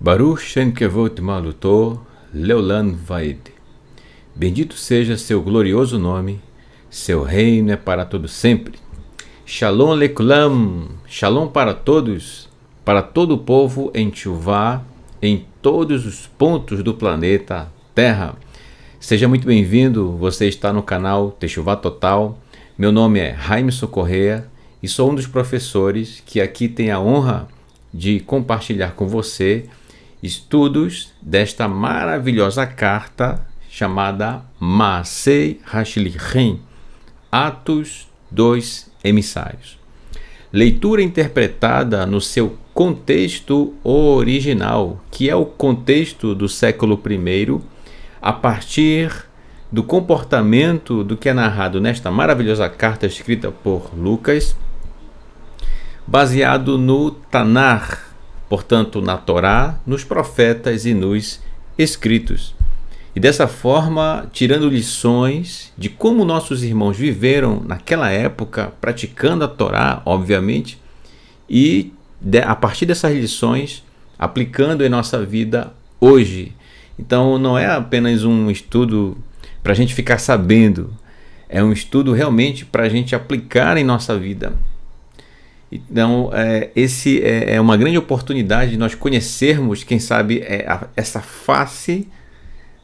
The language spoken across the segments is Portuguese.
Baruch Shem Kevot Maluto Leolam Vaed. Bendito seja seu glorioso nome, seu reino é para todo sempre. Shalom Lekulam, Shalom para todos, para todo o povo em Teshuvá, em todos os pontos do planeta Terra. Seja muito bem-vindo, você está no canal Teshuvá Total. Meu nome é Raimson Correa e sou um dos professores que aqui tem a honra de compartilhar com você estudos desta maravilhosa carta chamada Maasei Hashlichim, Atos dos Emissários. Leitura interpretada no seu contexto original, que é o contexto do século I, a partir do comportamento do que é narrado nesta maravilhosa carta escrita por Lucas, baseado no Tanar, portanto na Torá, nos profetas e nos escritos. E dessa forma, tirando lições de como nossos irmãos viveram naquela época, praticando a Torá, obviamente, e a partir dessas lições, aplicando em nossa vida hoje. Então não é apenas um estudo para a gente ficar sabendo, é um estudo realmente para a gente aplicar em nossa vida. Então, esse é uma grande oportunidade de nós conhecermos, quem sabe, essa face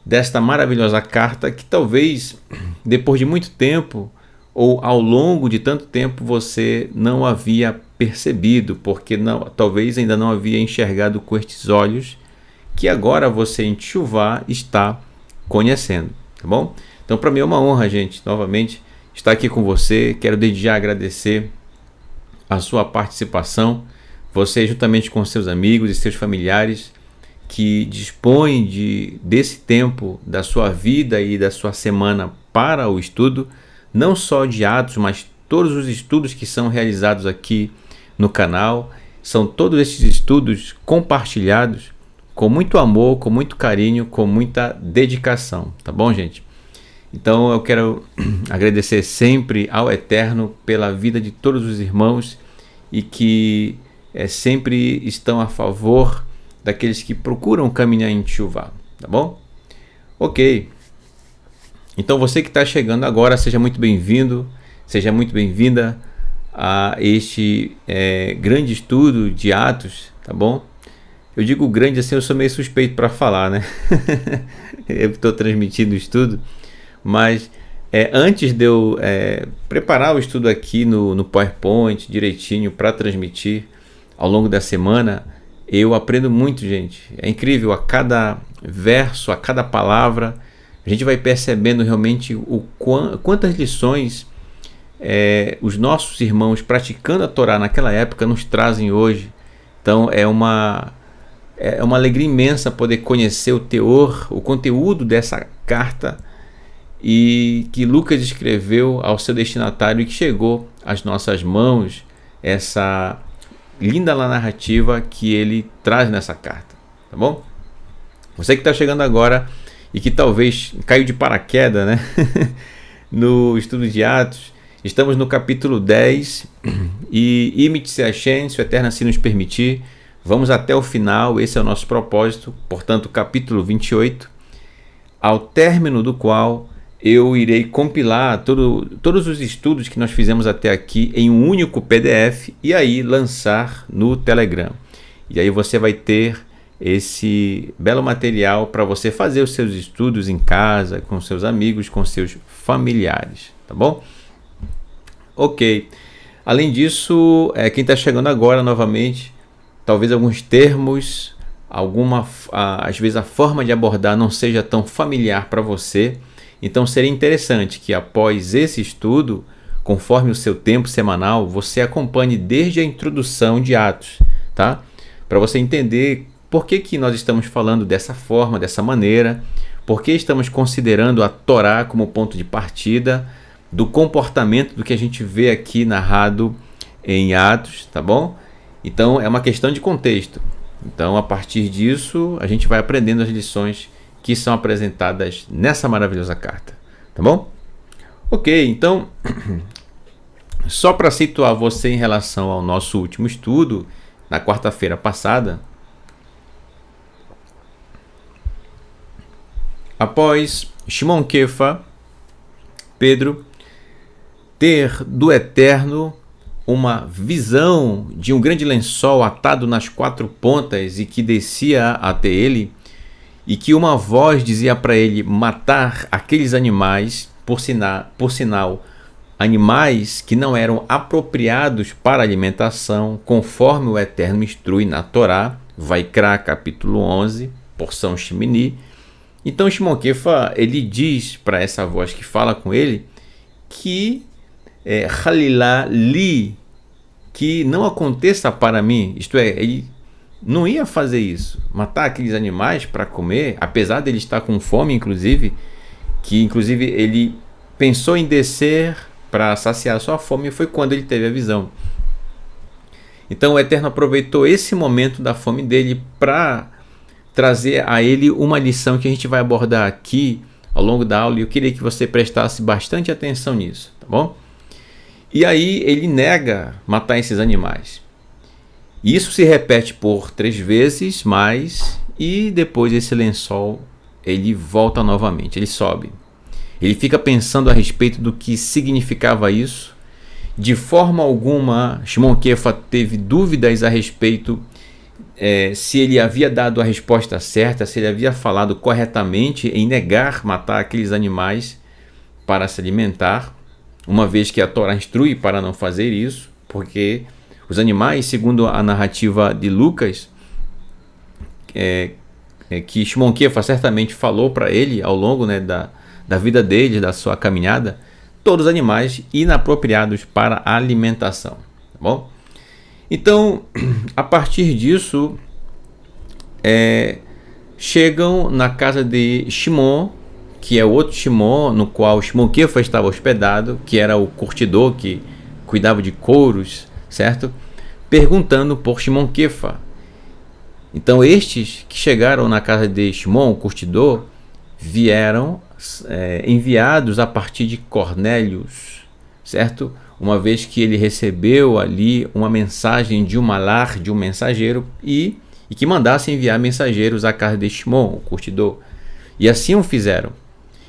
desta maravilhosa carta que talvez, depois de muito tempo, ou ao longo de tanto tempo, você não havia percebido, porque talvez ainda não havia enxergado com estes olhos, que agora você em Teshuvá está conhecendo, tá bom? Então, para mim é uma honra, gente, novamente, estar aqui com você. Quero desde já agradecer a sua participação, você juntamente com seus amigos e seus familiares que dispõem desse tempo da sua vida e da sua semana para o estudo, não só de Atos, mas todos os estudos que são realizados aqui no canal, são todos esses estudos compartilhados com muito amor, com muito carinho, com muita dedicação, tá bom, gente? Então eu quero agradecer sempre ao Eterno pela vida de todos os irmãos e que sempre estão a favor daqueles que procuram caminhar em Teshuvá, tá bom? Ok. Então você que está chegando agora, seja muito bem-vindo, seja muito bem-vinda a este grande estudo de Atos, tá bom? Eu digo grande assim, eu sou meio suspeito para falar, né? Eu estou transmitindo o estudo. Mas antes de eu preparar o estudo aqui no PowerPoint direitinho para transmitir ao longo da semana, eu aprendo muito, gente. É incrível, a cada verso, a cada palavra, a gente vai percebendo realmente quantas lições os nossos irmãos praticando a Torá naquela época nos trazem hoje. Então é uma alegria imensa poder conhecer o teor, o conteúdo dessa carta e que Lucas escreveu ao seu destinatário e que chegou às nossas mãos, essa linda narrativa que ele traz nessa carta, tá bom? Você que está chegando agora e que talvez caiu de paraquedas, né? No estudo de Atos, estamos no capítulo 10 e Imit-se Hashem, se o Eterno assim nos permitir, vamos até o final, esse é o nosso propósito, portanto capítulo 28, ao término do qual eu irei compilar todos os estudos que nós fizemos até aqui em um único PDF e aí lançar no Telegram. E aí você vai ter esse belo material para você fazer os seus estudos em casa, com seus amigos, com seus familiares, tá bom? Ok. Além disso, quem está chegando agora novamente, talvez alguns termos, às vezes a forma de abordar não seja tão familiar para você. Então seria interessante que após esse estudo, conforme o seu tempo semanal, você acompanhe desde a introdução de Atos, tá? Para você entender por que nós estamos falando dessa forma, dessa maneira, por que estamos considerando a Torá como ponto de partida do comportamento do que a gente vê aqui narrado em Atos, tá bom? Então é uma questão de contexto. Então, a partir disso, a gente vai aprendendo as lições que são apresentadas nessa maravilhosa carta. Tá bom? Ok, então, só para situar você em relação ao nosso último estudo, na quarta-feira passada, após Shimon Kefa, Pedro, ter do Eterno uma visão de um grande lençol atado nas 4 pontas e que descia até ele, e que uma voz dizia para ele matar aqueles animais, por sinal, animais que não eram apropriados para alimentação, conforme o Eterno instrui na Torá, Vaikra, capítulo 11, porção Shemini. Então Shimon Kefa, ele diz para essa voz que fala com ele que Halilá li, que não aconteça para mim, isto é, ele não ia fazer isso, matar aqueles animais para comer, apesar dele estar com fome, inclusive, que inclusive ele pensou em descer para saciar sua fome, foi quando ele teve a visão. Então o Eterno aproveitou esse momento da fome dele para trazer a ele uma lição que a gente vai abordar aqui ao longo da aula, e eu queria que você prestasse bastante atenção nisso, tá bom? E aí ele nega matar esses animais. Isso se repete por 3 vezes mais, e depois esse lençol ele volta novamente, ele sobe. Ele fica pensando a respeito do que significava isso. De forma alguma, Shimon Kefa teve dúvidas a respeito se ele havia dado a resposta certa, se ele havia falado corretamente em negar matar aqueles animais para se alimentar, uma vez que a Torá instrui para não fazer isso, porque os animais, segundo a narrativa de Lucas, que Shimon Kefa certamente falou para ele ao longo da vida dele, da sua caminhada, todos os animais inapropriados para a alimentação. Tá bom? Então, a partir disso, chegam na casa de Shimon, que é o outro Shimon, no qual Shimon Kefa estava hospedado, que era o curtidor que cuidava de couros, certo? Perguntando por Shimon Kefa. Então, estes que chegaram na casa de Shimon, o curtidor, vieram enviados a partir de Cornélios, certo? Uma vez que ele recebeu ali uma mensagem de um malar, de um mensageiro, e que mandasse enviar mensageiros à casa de Shimon, o curtidor. E assim o fizeram.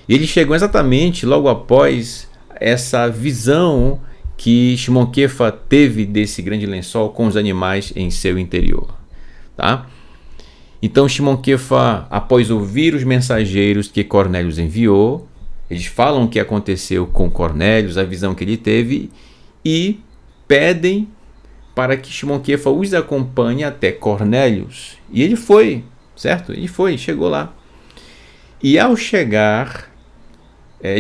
E ele chegou exatamente logo após essa visão que Shimon Kefa teve desse grande lençol com os animais em seu interior. Tá? Então Shimon Kefa, após ouvir os mensageiros que Cornélios enviou, eles falam o que aconteceu com Cornélios, a visão que ele teve, e pedem para que Shimon Kefa os acompanhe até Cornélios. E ele foi, certo? Ele foi, chegou lá. E ao chegar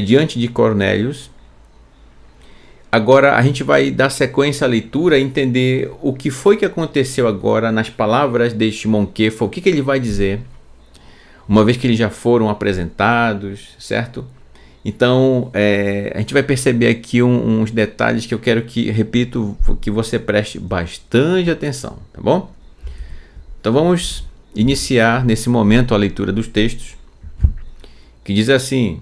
diante de Cornélios, agora a gente vai dar sequência à leitura e entender o que foi que aconteceu agora nas palavras de Shimon Kefa, o que ele vai dizer, uma vez que eles já foram apresentados, certo? Então, a gente vai perceber aqui uns detalhes que eu quero que, repito, que você preste bastante atenção, tá bom? Então vamos iniciar nesse momento a leitura dos textos, que diz assim,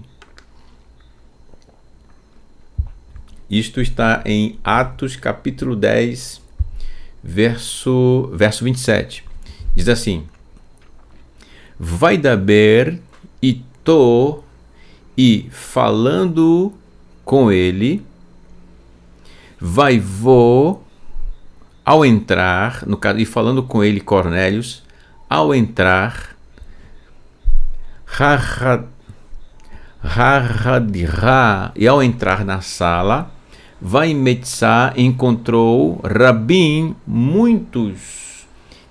isto está em Atos capítulo 10, verso 27, diz assim, Vaidaber ito, e falando com ele, vaivô, ao entrar, no caso, e falando com ele, Cornélios, ao entrar, e ao entrar na sala, Vaimetzá encontrou Rabim, muitos,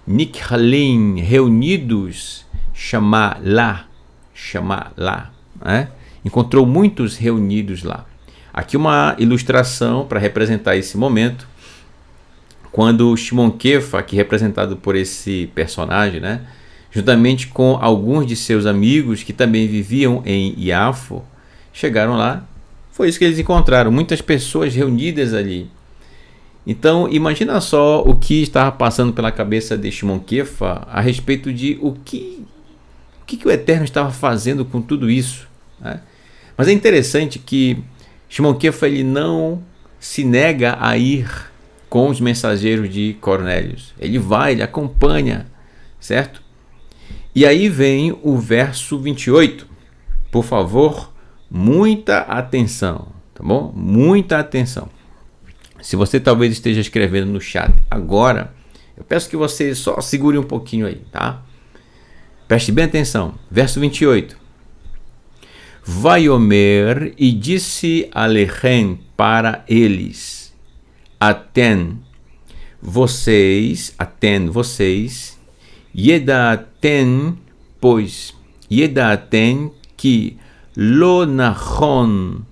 Nikhalim, reunidos, chamá lá, né? Encontrou muitos reunidos lá. Aqui uma ilustração para representar esse momento, quando Shimon Kefa, aqui representado por esse personagem, né, juntamente com alguns de seus amigos que também viviam em Iafo, chegaram lá. Foi isso que eles encontraram, muitas pessoas reunidas ali. Então, imagina só o que estava passando pela cabeça de Shimon Kefa a respeito de o que o Eterno estava fazendo com tudo isso, né? Mas é interessante que Shimon Kefa ele não se nega a ir com os mensageiros de Cornélios. Ele vai, ele acompanha, certo? E aí vem o verso 28. Por favor, muita atenção, tá bom? Muita atenção. Se você talvez esteja escrevendo no chat agora, eu peço que você só segure um pouquinho aí, tá? Preste bem atenção. Verso 28. Vaiomer, e disse Alechem para eles, vocês, Yedaten, pois, Yedaten que lo nachon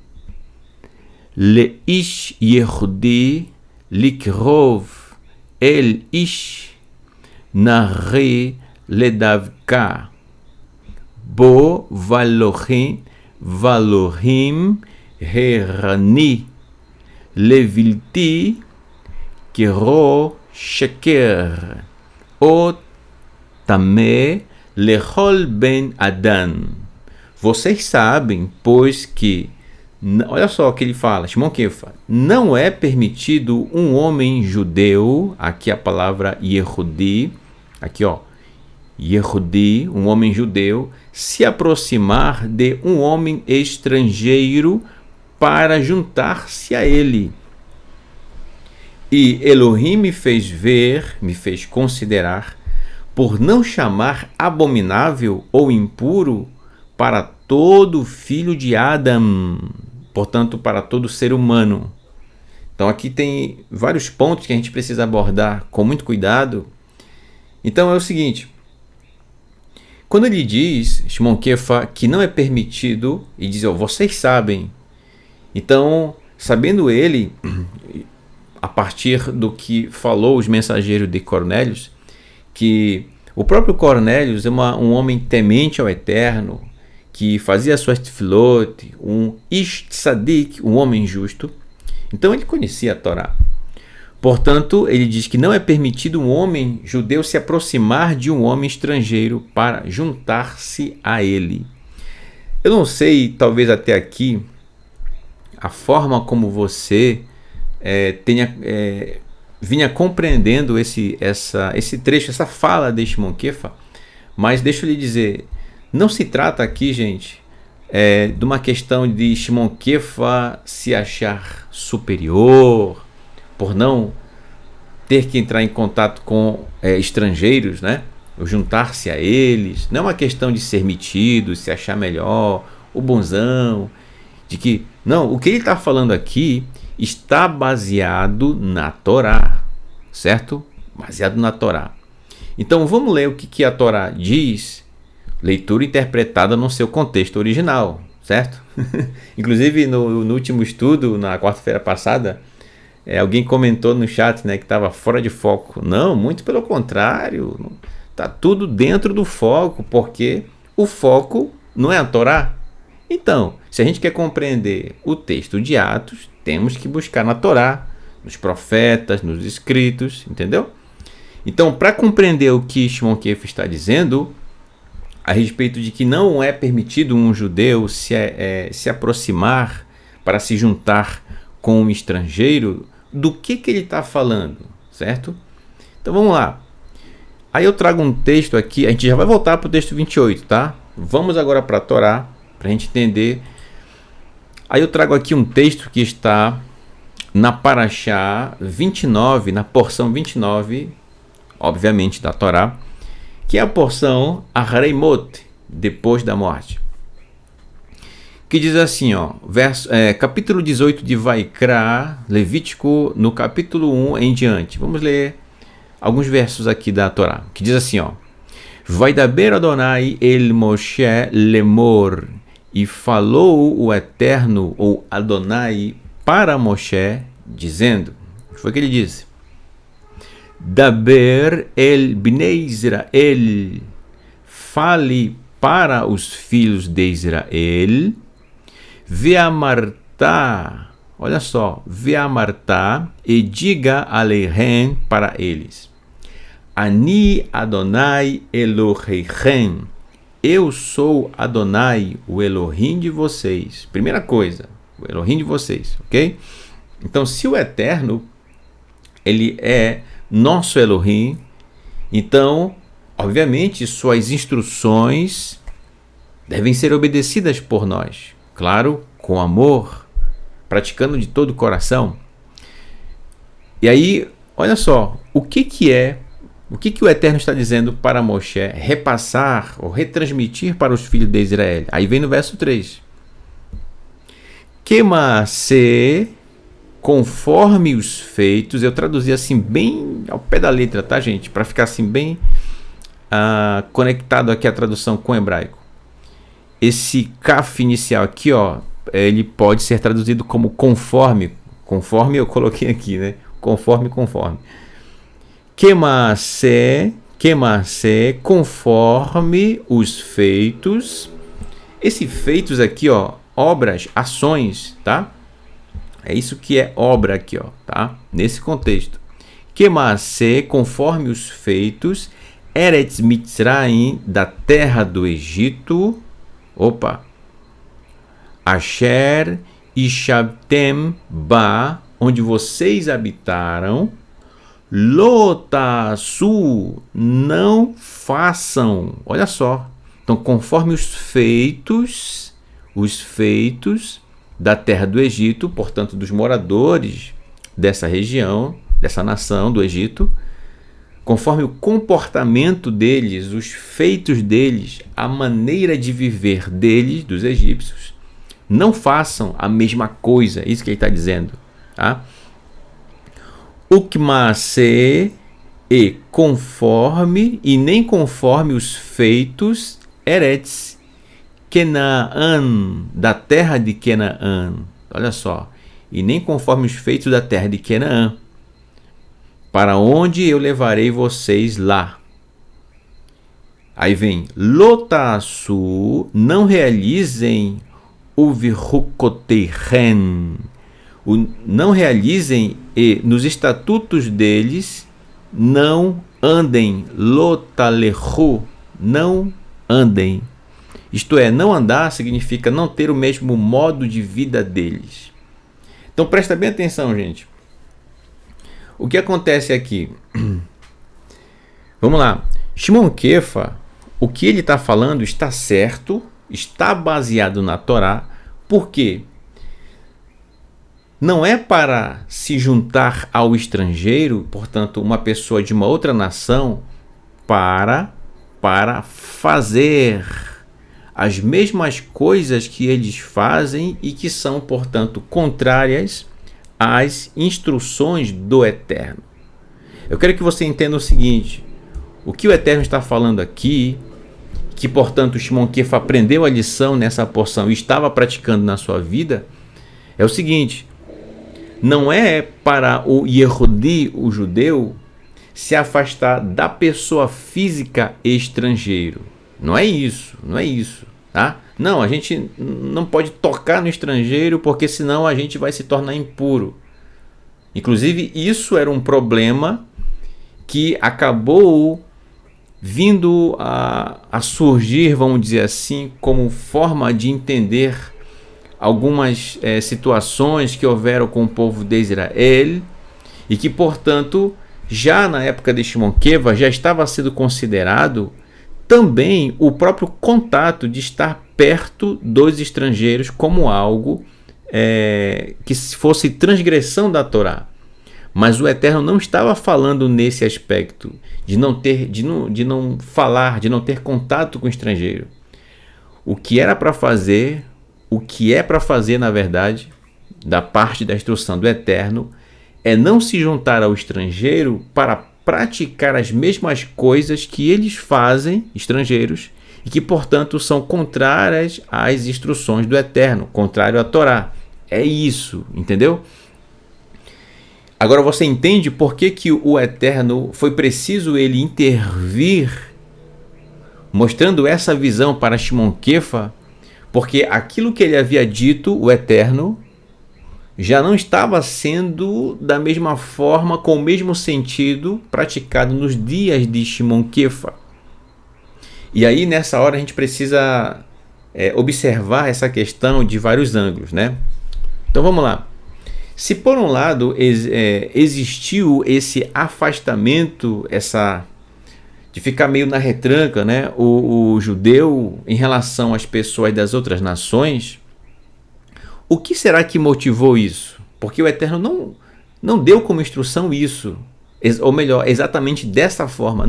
לאיש יהודי לקרוב אל איש נרי לדווקא בו ולוהים הרני לבלתי קרו שקר או טמא לכל בן אדם. Vocês sabem, pois que olha só o que ele fala, Shimon Kefa, não é permitido um homem judeu, aqui a palavra Yehudi, aqui ó, Yehudi, um homem judeu, se aproximar de um homem estrangeiro para juntar-se a ele. E Elohim me fez considerar, por não chamar abominável ou impuro para todo filho de Adão, portanto, para todo ser humano. Então, aqui tem vários pontos que a gente precisa abordar com muito cuidado. Então, é o seguinte. Quando ele diz, Shimon Kefa, que não é permitido, e diz, vocês sabem. Então, sabendo ele, a partir do que falou os mensageiros de Cornélios, que o próprio Cornélios é um homem temente ao Eterno, que fazia suas tefilot, um ish tzadik, um homem justo. Então ele conhecia a Torá. Portanto, ele diz que não é permitido um homem judeu se aproximar de um homem estrangeiro para juntar-se a ele. Eu não sei, talvez até aqui, a forma como você vinha compreendendo esse trecho, essa fala de Shimon Kefa, mas deixa eu lhe dizer, não se trata aqui, gente, de uma questão de Shimon Kefa se achar superior, por não ter que entrar em contato com estrangeiros, né? Ou juntar-se a eles. Não é uma questão de ser metido, se achar melhor, o bonzão, de que... Não, o que ele está falando aqui está baseado na Torá, certo? Baseado na Torá. Então, vamos ler o que a Torá diz, leitura interpretada no seu contexto original, certo? Inclusive, no último estudo, na quarta-feira passada, alguém comentou no chat, né, que estava fora de foco. Não, muito pelo contrário, está tudo dentro do foco, porque o foco não é a Torá. Então, se a gente quer compreender o texto de Atos, temos que buscar na Torá, nos profetas, nos escritos, entendeu? Então, para compreender o que Shimon Kefa está dizendo a respeito de que não é permitido um judeu se aproximar para se juntar com um estrangeiro, do que ele está falando, certo? Então vamos lá. Aí eu trago um texto aqui, a gente já vai voltar para o texto 28, tá? Vamos agora para a Torá, para a gente entender. Aí eu trago aqui um texto que está na Parashá 29, na porção 29, obviamente da Torá, que é a porção Ahareimot, depois da morte, que diz assim, capítulo 18 de Vaikra, Levítico, no capítulo 1 em diante. Vamos ler alguns versos aqui da Torá, que diz assim, Vaidaber Adonai el Moshe lemor, e falou o Eterno, ou Adonai, para Moshe, dizendo, o que foi que ele disse? Daber el Bnei Israel, fale para os filhos de Israel, veamartá, olha só, ve'amartá, e diga aleihem para eles. Ani Adonai Elohechem. Eu sou Adonai, o Elohim de vocês. Primeira coisa, o Elohim de vocês, ok? Então, se o Eterno, ele é nosso Elohim, então, obviamente, suas instruções devem ser obedecidas por nós. Claro, com amor, praticando de todo o coração. E aí, olha só, o que o Eterno está dizendo para Moshe repassar ou retransmitir para os filhos de Israel? Aí vem no verso 3. Que-ma-se, conforme os feitos, eu traduzi assim bem ao pé da letra, tá, gente? Para ficar assim bem conectado aqui a tradução com o hebraico. Esse kaf inicial aqui, ó, ele pode ser traduzido como conforme. Conforme eu coloquei aqui, né? Conforme. Que-ma-se, conforme os feitos. Esse feitos aqui, ó, obras, ações, tá? É isso que é obra aqui, ó, tá? Nesse contexto. Que-ma-se, conforme os feitos, Eretz Mitzrayim, da terra do Egito. Opa! Asher Ishabtem Ba, onde vocês habitaram. Lotasu, não façam. Olha só. Então, conforme os feitos da terra do Egito, portanto, dos moradores dessa região, dessa nação do Egito, conforme o comportamento deles, os feitos deles, a maneira de viver deles, dos egípcios, não façam a mesma coisa. Isso que ele está dizendo, tá? Ukma-se, e conforme, e nem conforme os feitos, Eretz Kenaan, da terra de Canaã. Olha só, e nem conforme os feitos da terra de Canaã, para onde eu levarei vocês lá. Aí vem, Lotasu, não realizem o virukoteichen, não realizem, e nos estatutos deles não andem. Lotalehu, não andem. Isto é, não andar significa não ter o mesmo modo de vida deles. Então presta bem atenção, gente. O que acontece aqui? Vamos lá. Shimon Kefa, o que ele está falando está certo, está baseado na Torá. Por quê? Não é para se juntar ao estrangeiro, portanto, uma pessoa de uma outra nação, para fazer as mesmas coisas que eles fazem e que são, portanto, contrárias às instruções do Eterno. Eu quero que você entenda o seguinte: o que o Eterno está falando aqui, que, portanto, Shimon Kefa aprendeu a lição nessa porção e estava praticando na sua vida, é o seguinte: não é para o Yehudi, o judeu, se afastar da pessoa física estrangeiro. Não é isso, tá? Não, a gente não pode tocar no estrangeiro porque senão a gente vai se tornar impuro. Inclusive, isso era um problema que acabou vindo a surgir, vamos dizer assim, como forma de entender algumas situações que houveram com o povo de Israel e que, portanto, já na época de Shimon Kefa já estava sendo considerado também o próprio contato de estar perto dos estrangeiros como algo que fosse transgressão da Torá. Mas o Eterno não estava falando nesse aspecto de não falar, de não ter contato com o estrangeiro. O que era para fazer, o que é para fazer, na verdade, da parte da instrução do Eterno, é não se juntar ao estrangeiro para praticar as mesmas coisas que eles fazem, estrangeiros, e que, portanto, são contrárias às instruções do Eterno, contrário à Torá. É isso, entendeu? Agora você entende por que o Eterno foi preciso ele intervir, mostrando essa visão para Shimon Kefa, porque aquilo que ele havia dito, o Eterno, já não estava sendo da mesma forma, com o mesmo sentido, praticado nos dias de Shimon Kefa. E aí, nessa hora, a gente precisa observar essa questão de vários ângulos, né? Então, vamos lá. Se, por um lado, existiu esse afastamento, de ficar meio na retranca, né? O judeu em relação às pessoas das outras nações, o que será que motivou isso? Porque o Eterno não deu como instrução isso, ou melhor, exatamente dessa forma.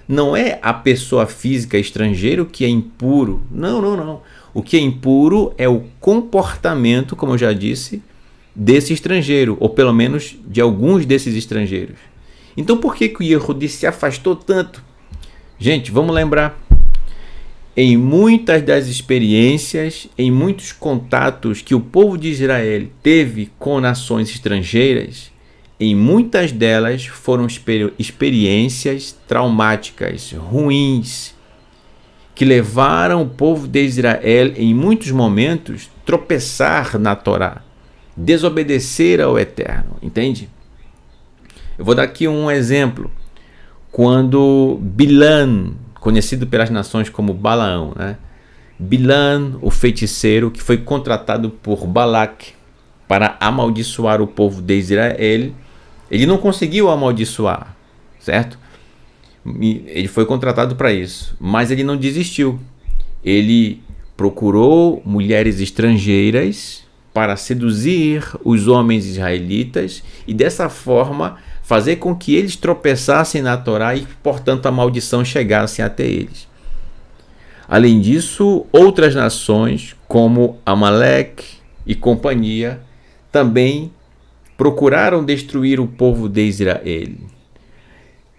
Não é a pessoa física estrangeira que é impuro. Não. O que é impuro é o comportamento, como eu já disse, desse estrangeiro, ou pelo menos de alguns desses estrangeiros. Então por que o Yehudi se afastou tanto? Gente, vamos lembrar. Em muitas das experiências, em muitos contatos que o povo de Israel teve com nações estrangeiras, em muitas delas foram experiências traumáticas, ruins, que levaram o povo de Israel, em muitos momentos, tropeçar na Torá, desobedecer ao Eterno, entende? Eu vou dar aqui um exemplo. Quando Bilam, conhecido pelas nações como Balaão, né? Bilam, o feiticeiro que foi contratado por Balac para amaldiçoar o povo de Israel, ele não conseguiu amaldiçoar, certo? Ele foi contratado para isso, mas ele não desistiu. Ele procurou mulheres estrangeiras para seduzir os homens israelitas e dessa forma fazer com que eles tropeçassem na Torá e, portanto, a maldição chegasse até eles. Além disso, outras nações, como Amaleque e companhia, também procuraram destruir o povo de Israel.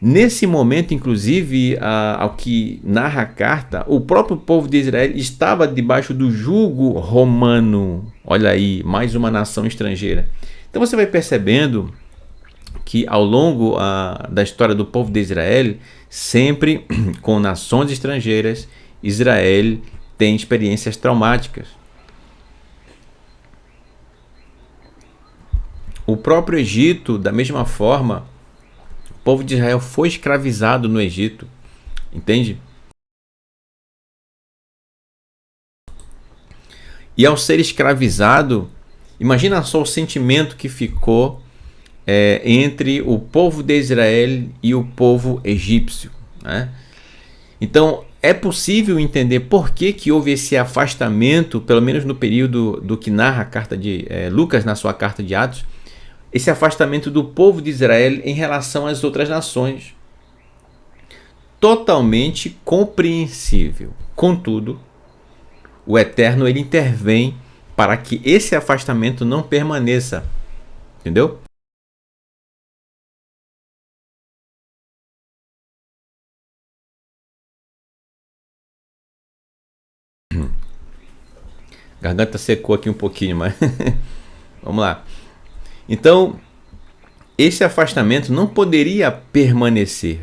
Nesse momento, inclusive, ao que narra a carta, o próprio povo de Israel estava debaixo do jugo romano. Olha aí, mais uma nação estrangeira. Então você vai percebendo que ao longo da história do povo de Israel, sempre com nações estrangeiras, Israel tem experiências traumáticas. O próprio Egito, da mesma forma, o povo de Israel foi escravizado no Egito, entende? E ao ser escravizado, imagina só o sentimento que ficou entre o povo de Israel e o povo egípcio, né? Então é possível entender por que houve esse afastamento, pelo menos no período do que narra a carta de Lucas na sua carta de Atos, esse afastamento do povo de Israel em relação às outras nações. Totalmente compreensível. Contudo, o Eterno ele intervém para que esse afastamento não permaneça. Entendeu? Garganta secou aqui um pouquinho, mas vamos lá. Então, esse afastamento não poderia permanecer.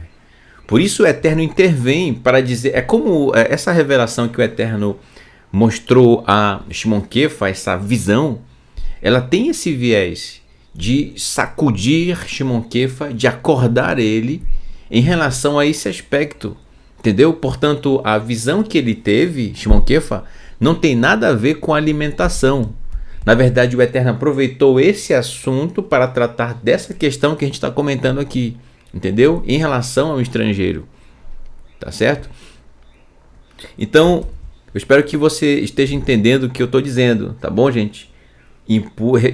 Por isso o Eterno intervém para dizer... É como essa revelação que o Eterno mostrou a Shimon Kefa, essa visão, ela tem esse viés de sacudir Shimon Kefa, de acordar ele em relação a esse aspecto. Entendeu? Portanto, a visão que ele teve, Shimon Kefa, não tem nada a ver com alimentação. Na verdade, o Eterno aproveitou esse assunto para tratar dessa questão que a gente está comentando aqui, entendeu? Em relação ao estrangeiro, tá certo? Então, eu espero que você esteja entendendo o que eu estou dizendo, tá bom, gente?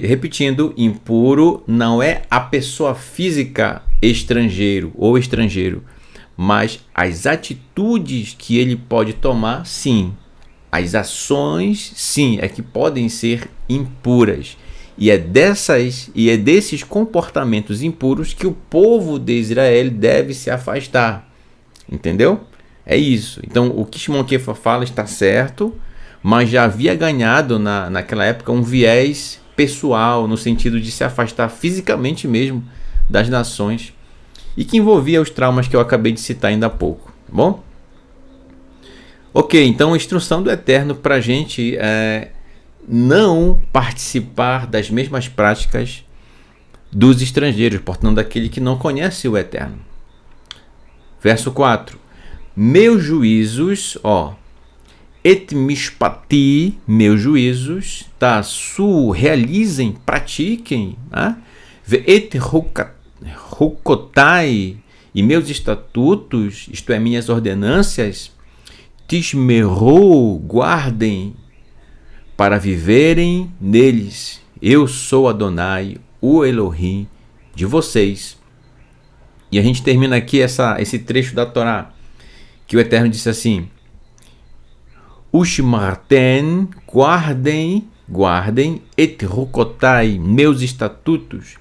Repetindo, impuro não é a pessoa física estrangeiro ou estrangeiro, mas as atitudes que ele pode tomar, sim. As ações, sim, é que podem ser impuras. E é desses comportamentos impuros que o povo de Israel deve se afastar. Entendeu? É isso. Então, o que Shimon Kefa fala está certo, mas já havia ganhado naquela época um viés pessoal, no sentido de se afastar fisicamente mesmo das nações, e que envolvia os traumas que eu acabei de citar ainda há pouco. Tá bom? Ok, então a instrução do Eterno para a gente não participar das mesmas práticas dos estrangeiros, portanto, daquele que não conhece o Eterno. Verso 4. Meus juízos, et mishpati, meus juízos, tá? Realizem, pratiquem, né? Et hukotai, e meus estatutos, isto é, minhas ordenâncias, tishmeru, guardem, para viverem neles. Eu sou Adonai, o Elohim de vocês. E a gente termina aqui esse trecho da Torá, que o Eterno disse assim: Ushmarten, guardem, et hukotai, meus estatutos,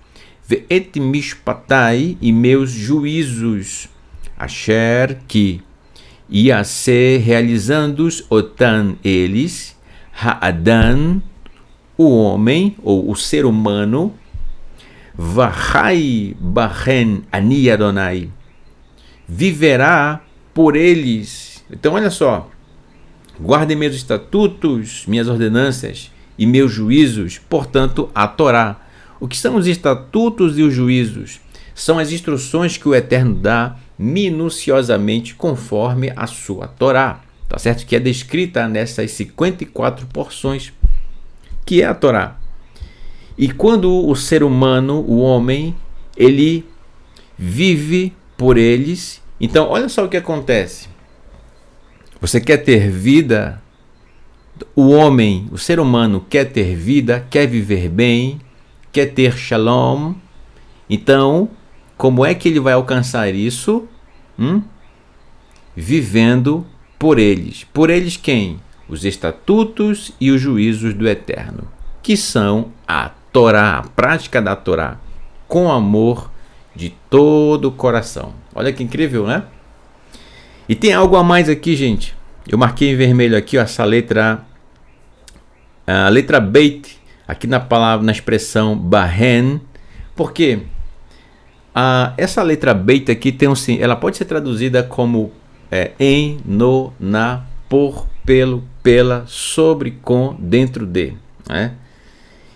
et mishpatai, e meus juízos, asher, que, ia ser realizando-os, otan, eles, ha'adan, o homem, ou o ser humano, vahai bahen ani Adonai, viverá por eles. Então, olha só, guardem meus estatutos, minhas ordenanças e meus juízos, portanto, a Torá. O que são os estatutos e os juízos? São as instruções que o Eterno dá minuciosamente conforme a sua Torá, tá certo? Que é descrita nessas 54 porções, que é a Torá. E quando o ser humano, o homem, ele vive por eles, então olha só o que acontece. Você quer ter vida? O homem, o ser humano quer ter vida, quer viver bem, quer ter shalom. Então, como é que ele vai alcançar isso? Vivendo por eles. Por eles quem? Os estatutos e os juízos do Eterno, que são a Torá, a prática da Torá, com amor de todo o coração. Olha que incrível, né? E tem algo a mais aqui, gente. Eu marquei em vermelho aqui essa letra, a letra Beit, aqui na palavra, na expressão Bahen, porque essa letra Beit aqui tem ela pode ser traduzida como em, no, na, por, pelo, pela, sobre, com, dentro de, né?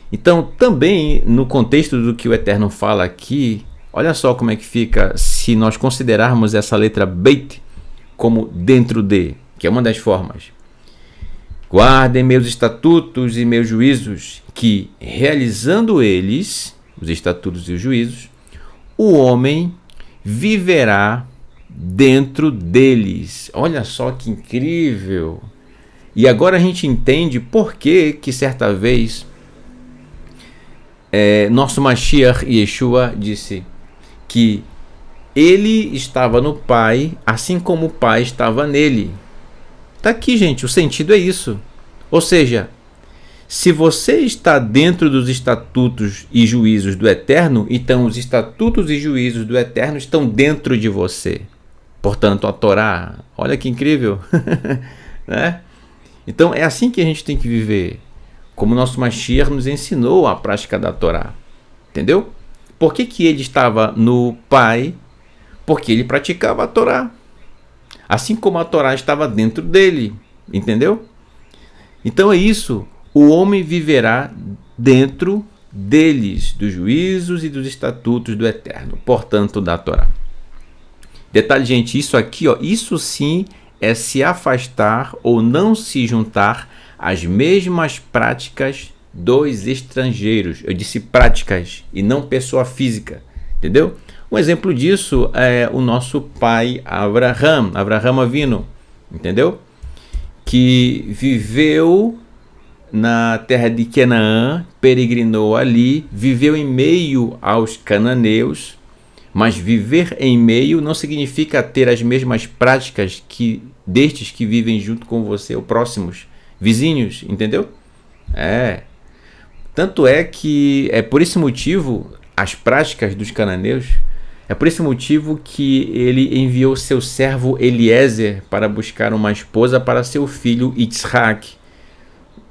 Então, também no contexto do que o Eterno fala aqui, olha só como é que fica se nós considerarmos essa letra Beit como dentro de, que é uma das formas. Guardem meus estatutos e meus juízos, que, realizando eles, os estatutos e os juízos, o homem viverá dentro deles. Olha só que incrível! E agora a gente entende por que certa vez nosso Mashiach Yeshua disse que ele estava no Pai, assim como o Pai estava nele. Está aqui, gente, o sentido é isso. Ou seja, se você está dentro dos estatutos e juízos do Eterno, então os estatutos e juízos do Eterno estão dentro de você. Portanto, a Torá, olha que incrível, né? Então é assim que a gente tem que viver, como nosso Mashiach nos ensinou a prática da Torá, entendeu? Por que ele estava no Pai? Porque ele praticava a Torá, assim como a Torá estava dentro dele, entendeu? Então é isso, o homem viverá dentro deles, dos juízos e dos estatutos do Eterno, portanto da Torá. Detalhe, gente, isso aqui, isso sim é se afastar ou não se juntar às mesmas práticas dos estrangeiros. Eu disse práticas e não pessoa física, entendeu? Um exemplo disso é o nosso pai Avraham Avinu, entendeu? Que viveu na terra de Canaã, peregrinou ali, viveu em meio aos cananeus, mas viver em meio não significa ter as mesmas práticas que destes que vivem junto com você, ou próximos, vizinhos, entendeu? Tanto é que é por esse motivo, as práticas dos cananeus, é por esse motivo que ele enviou seu servo Eliezer para buscar uma esposa para seu filho Yitzhak.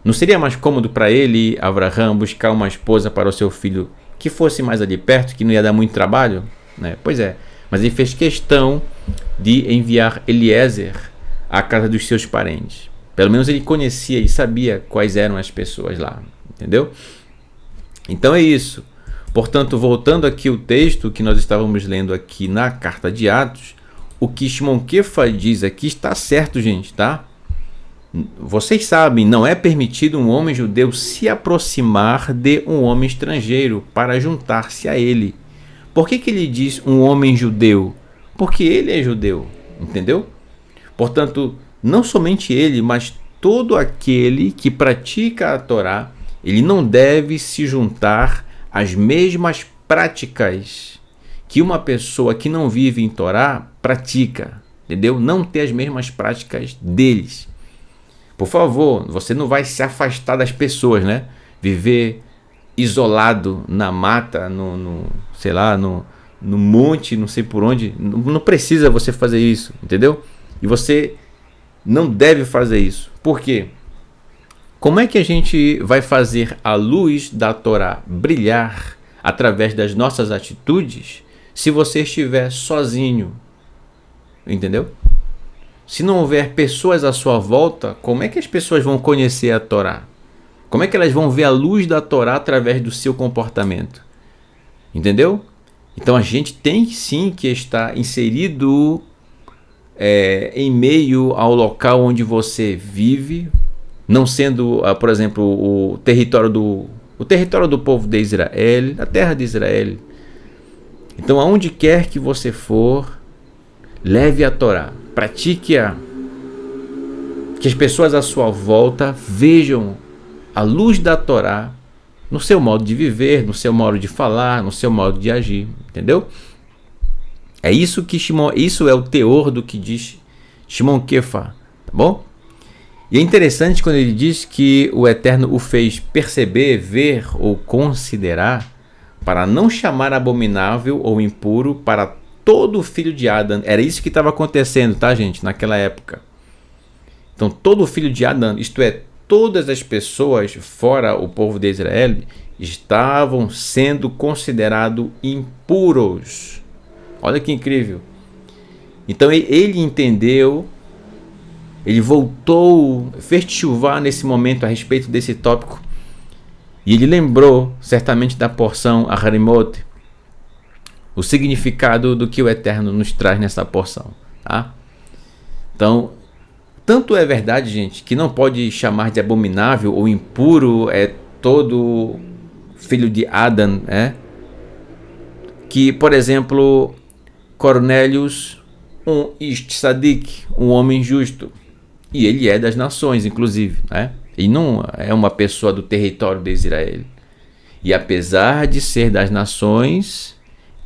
Não seria mais cômodo para ele, Avraham, buscar uma esposa para o seu filho que fosse mais ali perto, que não ia dar muito trabalho? Pois é, mas ele fez questão de enviar Eliezer à casa dos seus parentes. Pelo menos ele conhecia e sabia quais eram as pessoas lá, entendeu? Então é isso. Portanto, voltando aqui o texto que nós estávamos lendo aqui na carta de Atos, o que Shimon Kefa diz aqui está certo, gente, tá? Vocês sabem, não é permitido um homem judeu se aproximar de um homem estrangeiro para juntar-se a ele. Por que ele diz um homem judeu? Porque ele é judeu, entendeu? Portanto, não somente ele, mas todo aquele que pratica a Torá, ele não deve se juntar às mesmas práticas que uma pessoa que não vive em Torá pratica, entendeu? Não ter as mesmas práticas deles. Por favor, você não vai se afastar das pessoas, né? Viver isolado na mata, sei lá, no monte, não sei por onde. Não precisa você fazer isso, entendeu? E você não deve fazer isso. Por quê? Como é que a gente vai fazer a luz da Torá brilhar através das nossas atitudes se você estiver sozinho? Entendeu? Se não houver pessoas à sua volta, como é que as pessoas vão conhecer a Torá? Como é que elas vão ver a luz da Torá através do seu comportamento? Entendeu? Então a gente tem sim que estar inserido em meio ao local onde você vive, não sendo, por exemplo, o território do povo de Israel, a terra de Israel. Então, aonde quer que você for, leve a Torá, pratique-a, que as pessoas à sua volta vejam a luz da Torá no seu modo de viver, no seu modo de falar, no seu modo de agir, entendeu? É isso que isso é o teor do que diz Shimon Kefa, tá bom? E é interessante quando ele diz que o Eterno o fez perceber, ver ou considerar para não chamar abominável ou impuro para todo filho de Adão. Era isso que estava acontecendo, tá, gente? Naquela época. Então, todo filho de Adão, isto é, todas as pessoas fora o povo de Israel, estavam sendo considerados impuros. Olha que incrível. Então, ele entendeu, ele voltou, fez chuvar nesse momento a respeito desse tópico. E ele lembrou, certamente, da porção Aharimot, o significado do que o Eterno nos traz nessa porção, tá? Então, tanto é verdade, gente, que não pode chamar de abominável ou impuro todo filho de Adão, que, por exemplo, Cornélios, um Tzadik, um homem justo, e ele é das nações, inclusive, né? E não é uma pessoa do território de Israel. E apesar de ser das nações,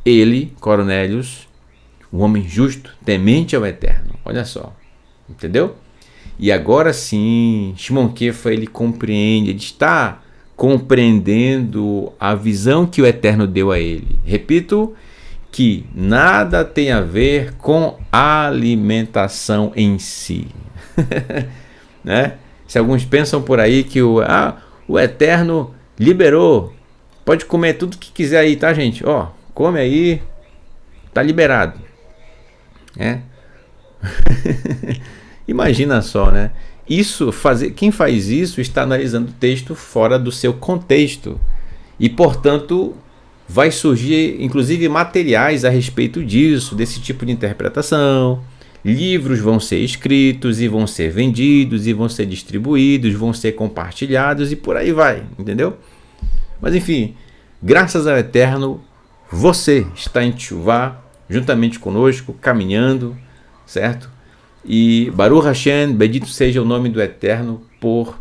ele, Cornélios, um homem justo, temente ao Eterno. Olha só, entendeu? E agora sim, Shimon Kefa, ele compreende, ele está compreendendo a visão que o Eterno deu a ele. Repito, que nada tem a ver com alimentação em si. Né? Se alguns pensam por aí que o Eterno liberou, pode comer tudo que quiser aí, tá, gente? Ó, come aí, tá liberado. Imagina só, né? Quem faz isso está analisando o texto fora do seu contexto e, portanto, vai surgir, inclusive, materiais a respeito disso, desse tipo de interpretação. Livros vão ser escritos e vão ser vendidos e vão ser distribuídos, vão ser compartilhados e por aí vai, entendeu? Mas enfim, graças ao Eterno, você está em Teshuvá, juntamente conosco, caminhando, certo? E Baruch Hashem, bendito seja o nome do Eterno por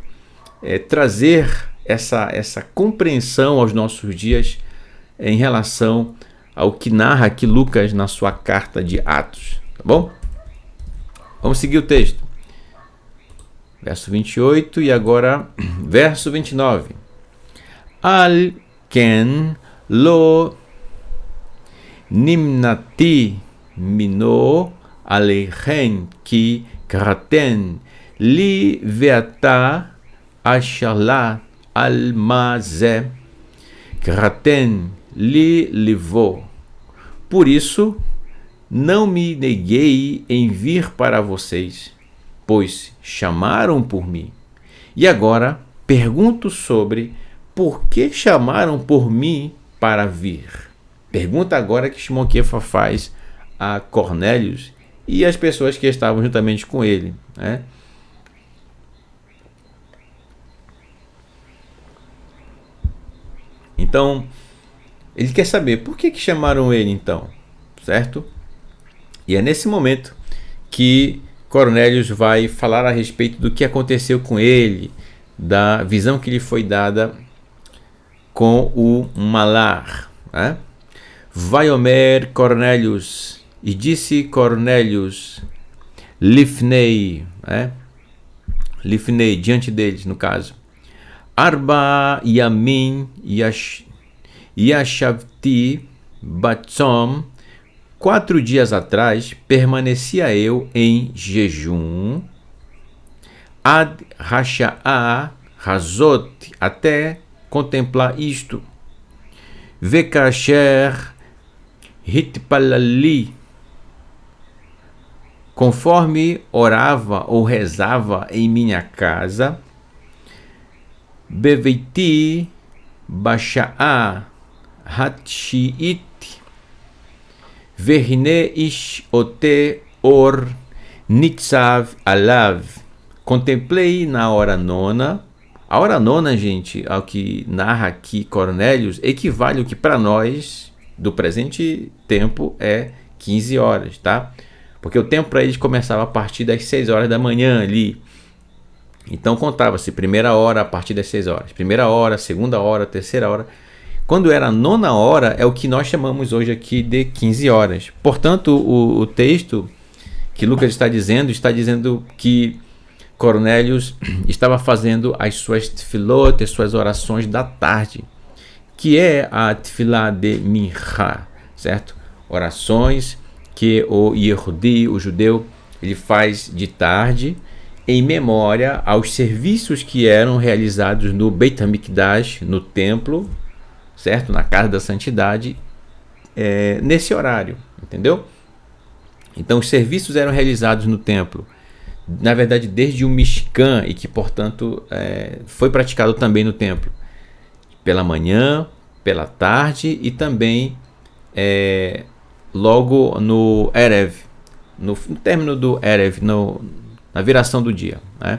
trazer essa compreensão aos nossos dias em relação ao que narra aqui Lucas na sua carta de Atos, tá bom? Vamos seguir o texto. Verso 28 e agora verso 29. Al ken lo nimnati mino aleichem ki kraten li veata ashala al maze kraten li livo. Por isso não me neguei em vir para vocês, pois chamaram por mim. E agora pergunto sobre por que chamaram por mim para vir. Pergunta agora que Shimon Kefa faz a Cornélios e as pessoas que estavam juntamente com ele, né? Então, ele quer saber por que chamaram ele então, certo? E é nesse momento que Cornélios vai falar a respeito do que aconteceu com ele, da visão que lhe foi dada com o Malar, né? Vaiomer Cornélios, e disse Cornélios, Lifnei, né? Lifnei, diante deles, no caso. Arba Yamin Yashavti Batzom, 4 dias atrás permanecia eu em jejum, Ad Hasha'a Hazot, até contemplar isto, Vekasher Hitpalali, conforme orava ou rezava em minha casa, Beveiti Basha'a Hatshiit Vehine Ish Ote Or Nitzav Alav. Contemplei na hora nona. A hora nona, gente, ao que narra aqui Cornélios, equivale ao que para nós, do presente tempo, é 15 horas, tá? Porque o tempo para eles começava a partir das 6 horas da manhã ali. Então contava-se primeira hora a partir das 6 horas. Primeira hora, segunda hora, terceira hora. Quando era a nona hora, é o que nós chamamos hoje aqui de 15 horas. Portanto, o texto que Lucas está dizendo que Cornélios estava fazendo as suas tefilot, as suas orações da tarde, que é a tefilá de Mincha, certo? Orações que o Yehudi, o judeu, ele faz de tarde, em memória aos serviços que eram realizados no Beit HaMikdash, no templo, certo? Na casa da santidade, nesse horário, entendeu? Então os serviços eram realizados no templo, na verdade desde o Mishkan, e que portanto foi praticado também no templo, pela manhã, pela tarde e também logo no Erev, no término do Erev, na viração do dia, né?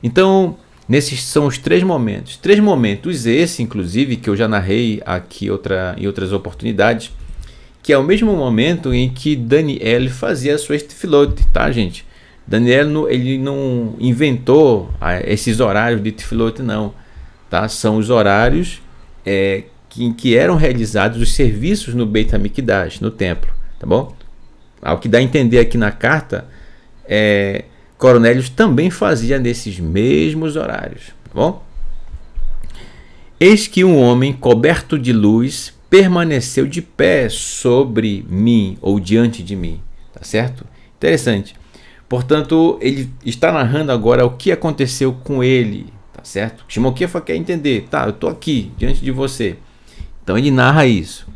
Então, nesses são os 3 momentos. 3 momentos esse, inclusive, que eu já narrei aqui em outras oportunidades, que é o mesmo momento em que Daniel fazia suas tefilot, tá, gente? Daniel, ele não inventou esses horários de tefilot, não, tá? São os horários em que eram realizados os serviços no Beit HaMikdash, no templo, tá bom? Ao que dá a entender aqui na carta, Cornélios também fazia nesses mesmos horários, tá bom? Eis que um homem coberto de luz permaneceu de pé sobre mim, ou diante de mim, tá certo? Interessante. Portanto, ele está narrando agora o que aconteceu com ele, tá certo? Shimon Kefa quer entender, tá, eu estou aqui, diante de você. Então ele narra isso.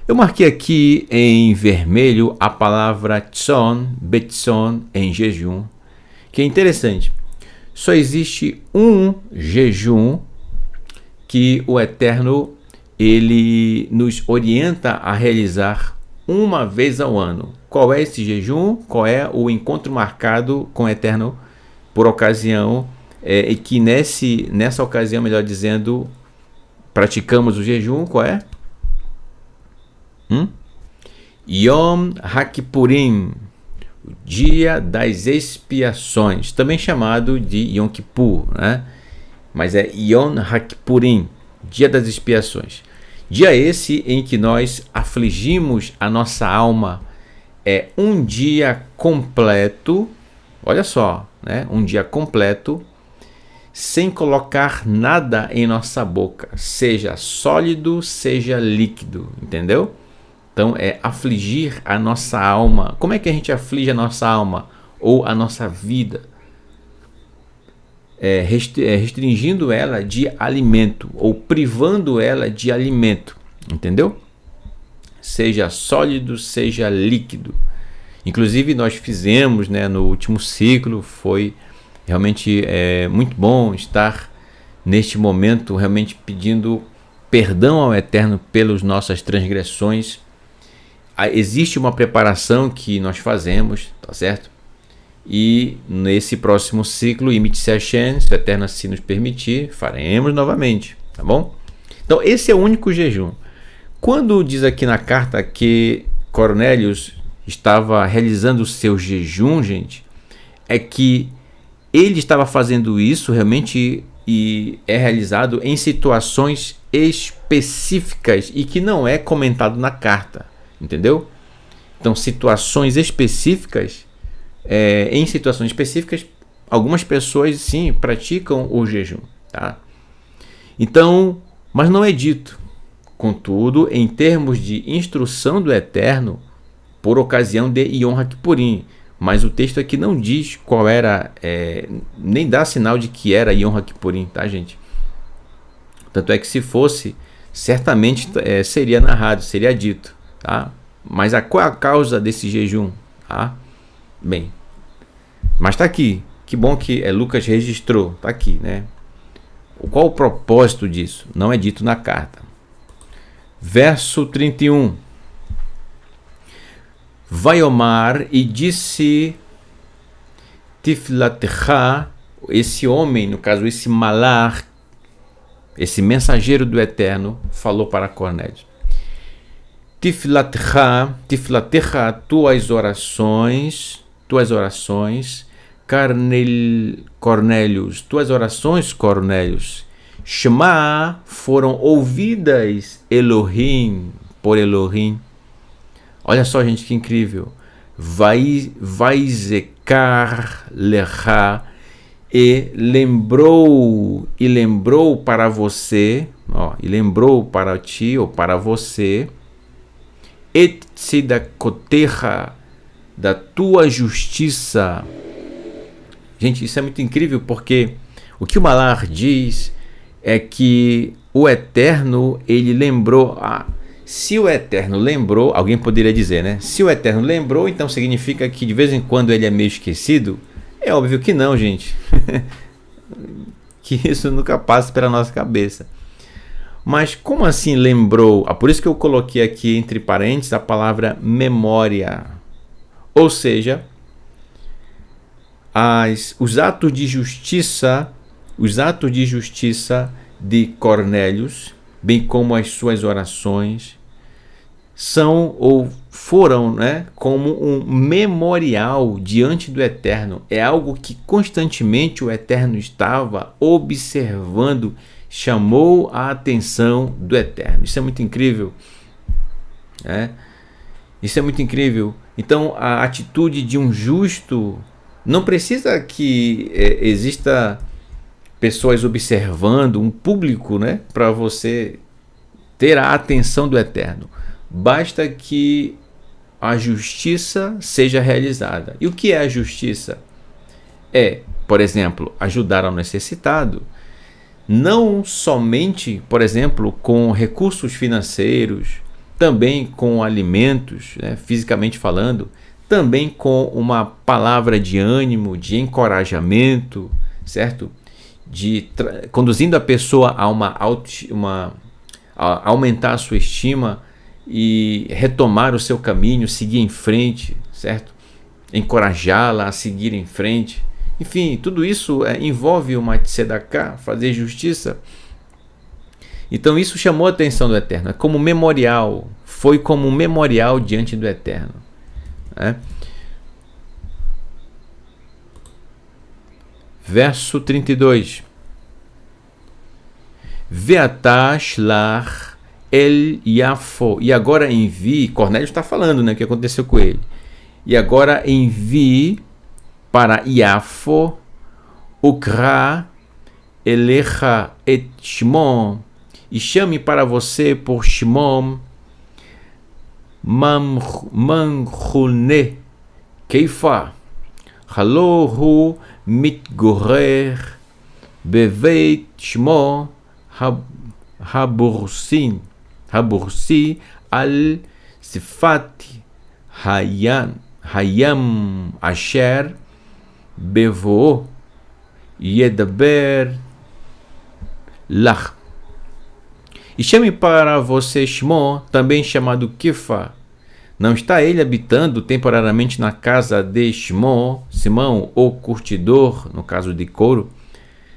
Eu marquei aqui em vermelho a palavra tzon, betzon, em jejum, que é interessante. Só existe um jejum que o Eterno ele nos orienta a realizar uma vez ao ano. Qual é esse jejum? Qual é o encontro marcado com o Eterno por ocasião, e que nessa ocasião, melhor dizendo, praticamos o jejum? Qual é? Yom HaKippurim, o dia das expiações, também chamado de Yom Kippur, né? Mas é Yom HaKippurim, dia das expiações. Dia esse em que nós afligimos a nossa alma. É um dia completo, olha só, né? Um dia completo, sem colocar nada em nossa boca, seja sólido, seja líquido, entendeu? Então é afligir a nossa alma. Como é que a gente aflige a nossa alma ou a nossa vida? Restringindo ela de alimento ou privando ela de alimento, entendeu? Seja sólido, seja líquido. Inclusive nós fizemos, né, no último ciclo, foi realmente muito bom estar neste momento realmente pedindo perdão ao Eterno pelas nossas transgressões. Existe uma preparação que nós fazemos, tá certo? E nesse próximo ciclo, Imite-se Hashem, se o Eterno assim nos permitir, faremos novamente, tá bom? Então esse é o único jejum. Quando diz aqui na carta que Cornélios estava realizando o seu jejum, gente, é que ele estava fazendo isso realmente e é realizado em situações específicas e que não é comentado na carta, entendeu? Então, situações específicas, em situações específicas, algumas pessoas sim praticam o jejum, tá? Então, mas não é dito. Contudo, em termos de instrução do Eterno, por ocasião de Yom HaKippurim, mas o texto aqui não diz qual era, nem dá sinal de que era Yom HaKippurim, tá, gente? Tanto é que se fosse, certamente seria narrado, seria dito, tá? Mas qual é a causa desse jejum? Tá? Bem, mas tá aqui, que bom que Lucas registrou, tá aqui, né? Qual o propósito disso? Não é dito na carta. Verso 31. Vaiomar, e disse Tiflatecha, esse homem, no caso esse malar, esse mensageiro do Eterno, falou para Cornélio: Tiflatecha, tuas orações, Cornélios, tuas orações, Cornélios, Shema, foram ouvidas Elohim, por Elohim. Olha só, gente, que incrível. Vaizekar lecha, e lembrou para você, e lembrou para ti ou para você, et tzedakotecha, da tua justiça. Gente, isso é muito incrível, porque o que o Malar diz é que o Eterno, ele lembrou. Se o Eterno lembrou, alguém poderia dizer, né? Se o Eterno lembrou, então significa que de vez em quando ele é meio esquecido? É óbvio que não, gente. Que isso nunca passa pela nossa cabeça. Mas como assim lembrou? Por isso que eu coloquei aqui entre parênteses a palavra memória. Ou seja, os atos de justiça de Cornélios, bem como as suas orações, são ou foram, né, como um memorial diante do Eterno. É algo que constantemente o Eterno estava observando, chamou a atenção do Eterno. Isso é muito incrível, né? Isso é muito incrível. Então, a atitude de um justo não precisa que exista pessoas observando, um público, né, para você ter a atenção do Eterno. Basta que a justiça seja realizada. E o que é a justiça? Por exemplo, ajudar ao necessitado, não somente, por exemplo, com recursos financeiros, também com alimentos, né, fisicamente falando, também com uma palavra de ânimo, de encorajamento, certo? Conduzindo a pessoa a a aumentar a sua estima e retomar o seu caminho, seguir em frente, certo? Encorajá-la a seguir em frente. Enfim, tudo isso envolve uma tzedakah, fazer justiça. Então isso chamou a atenção do Eterno. É como memorial, foi como um memorial diante do Eterno, né? Verso 32. Veatash lar el Yafo. E agora envie, Cornélio está falando, né, o que aconteceu com ele. E agora envie para Yafo ukra elecha et Shimon, e chame para você por Shimon Manchune Keifa Halohu mitgorer beveit Shmo Habursi al Sifat Hayan Hayam Asher Bevo Yedaber Lach. E chame para você Shimon, também chamado Kefa. Não está ele habitando temporariamente na casa de Shimon, Simão, o curtidor, no caso de couro,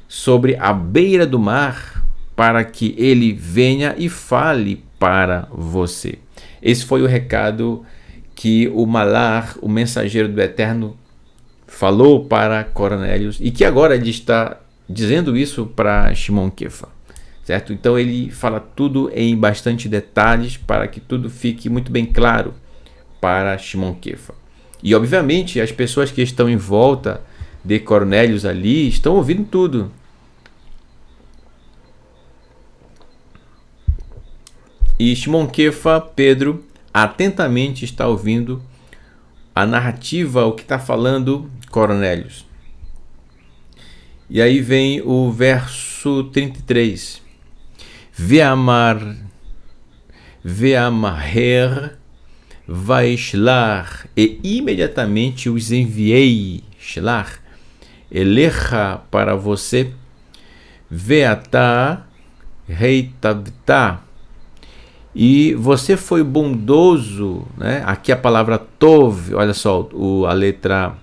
sobre a beira do mar, para que ele venha e fale para você. Esse foi o recado que o Malar, o mensageiro do Eterno, falou para Cornélios e que agora ele está dizendo isso para Shimon Kefa, certo? Então ele fala tudo em bastante detalhes para que tudo fique muito bem claro para Shimon Kefa. E obviamente as pessoas que estão em volta de Cornélios ali estão ouvindo tudo. E Shimon Kefa, Pedro, atentamente está ouvindo a narrativa, o que está falando Cornélios. E aí vem o verso 33. Ve'amaher vaishlar, e imediatamente os enviei, shlar, elecha, para você, ve'ata reitavta, e você foi bondoso, né? Aqui a palavra tov, olha só, a letra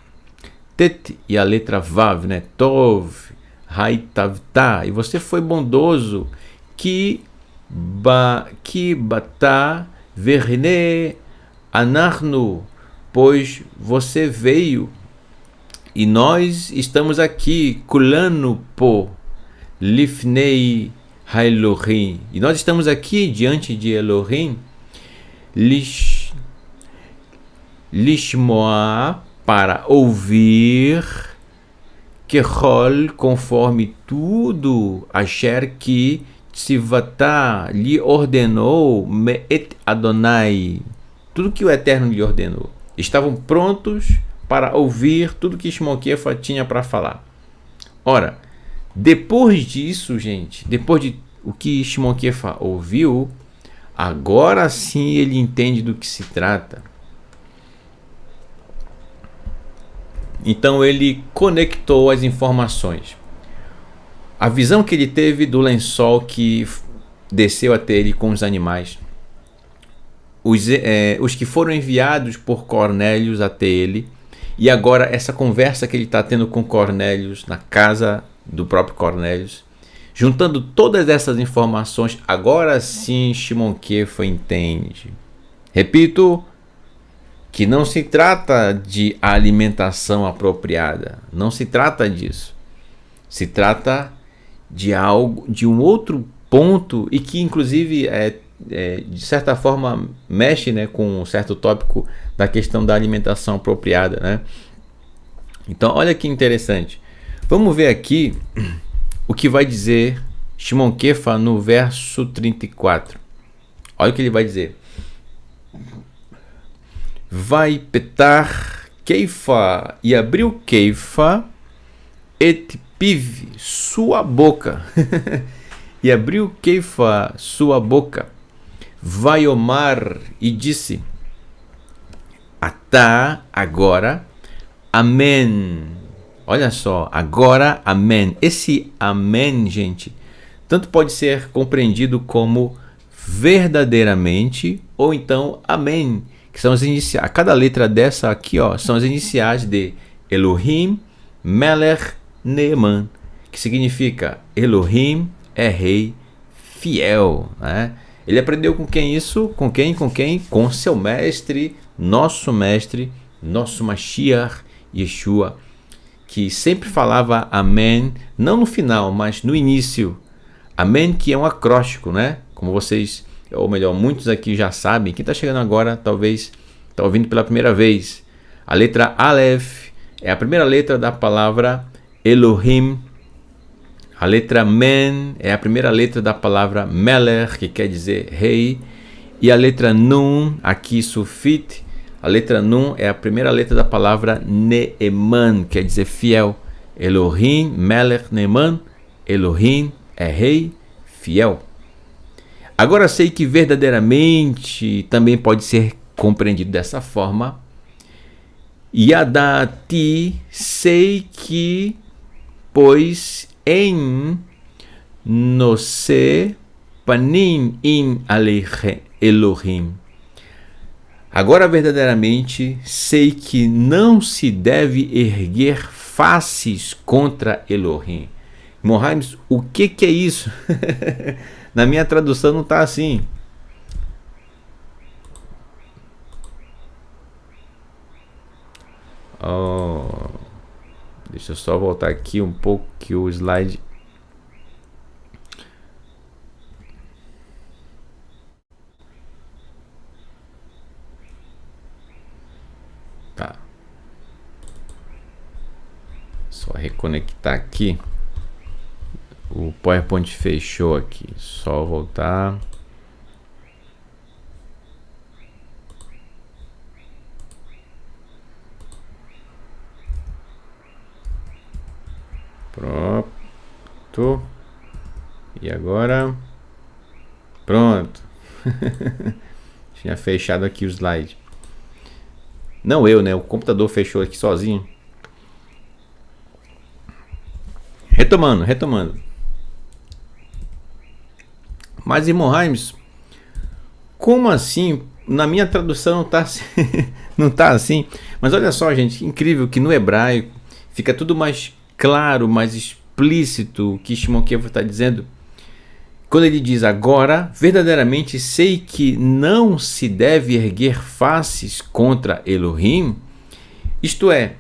tet e a letra vav, né? Tov, haitavta, e você foi bondoso, que bata verne anarnu, pois você veio e nós estamos aqui, kulanu po lifnei Elohim, e nós estamos aqui diante de Elohim, lishmoa, para ouvir, kechol, conforme tudo, asher que tzivata lhe ordenou, me'et Adonai, tudo que o Eterno lhe ordenou. Estavam prontos para ouvir tudo que Shimon Kefa tinha para falar. Ora, depois disso, gente, depois de o que Shimon Kefa ouviu, agora sim ele entende do que se trata. Então ele conectou as informações. A visão que ele teve do lençol que desceu até ele com os animais. Os que foram enviados por Cornélios até ele. E agora essa conversa que ele está tendo com Cornélios na casa do próprio Cornélios, juntando todas essas informações, agora sim Shimon Kefa entende. Repito, que não se trata de alimentação apropriada, não se trata disso. Se trata de algo, de um outro ponto, e que inclusive de certa forma mexe, né, com um certo tópico da questão da alimentação apropriada, né? Então olha que interessante. Vamos ver aqui o que vai dizer Shimon Kefa no verso 34. Olha o que ele vai dizer. Vai petar Kefa, e abriu Kefa et piv, sua boca. E abriu Kefa sua boca. Vai omar, e disse: Atá, agora, amém. Olha só, agora, amém. Esse amém, gente, tanto pode ser compreendido como verdadeiramente, ou então amém, que são as iniciais. Cada letra dessa aqui, ó, são as iniciais de Elohim, Melech, Neeman, que significa Elohim é rei fiel, né? Ele aprendeu com quem isso? Com quem? Com seu mestre, nosso Mashiach, Yeshua, que sempre falava amém, não no final, mas no início. Amém, que é um acróstico, né? Como vocês, ou melhor, muitos aqui já sabem. Quem está chegando agora, talvez está ouvindo pela primeira vez. A letra Aleph é a primeira letra da palavra Elohim. A letra Men é a primeira letra da palavra Melech, que quer dizer rei. E a letra Nun, aqui Sufit, a letra Nun é a primeira letra da palavra Neeman, quer dizer fiel. Elohim, Melech, Neeman, Elohim é rei, fiel. Agora sei que verdadeiramente também pode ser compreendido dessa forma, Yadati, sei que, pois em Nose Panim in Elohim. Agora verdadeiramente sei que não se deve erguer faces contra Elohim. Mohamed, o que é isso? Na minha tradução não está assim. Deixa eu só voltar aqui um pouco que o slide... Tá. Só reconectar aqui. O PowerPoint fechou aqui. Só voltar. Pronto. E agora? Pronto. Tinha fechado aqui o slide. Não eu, né? O computador fechou aqui sozinho. Retomando. Mas, irmão Raimes, como assim? Na minha tradução não tá assim. Não tá assim. Mas olha só, gente, incrível que no hebraico fica tudo mais claro, mais explícito o que Shimon Kefa está dizendo. Quando ele diz agora, verdadeiramente sei que não se deve erguer faces contra Elohim, isto é,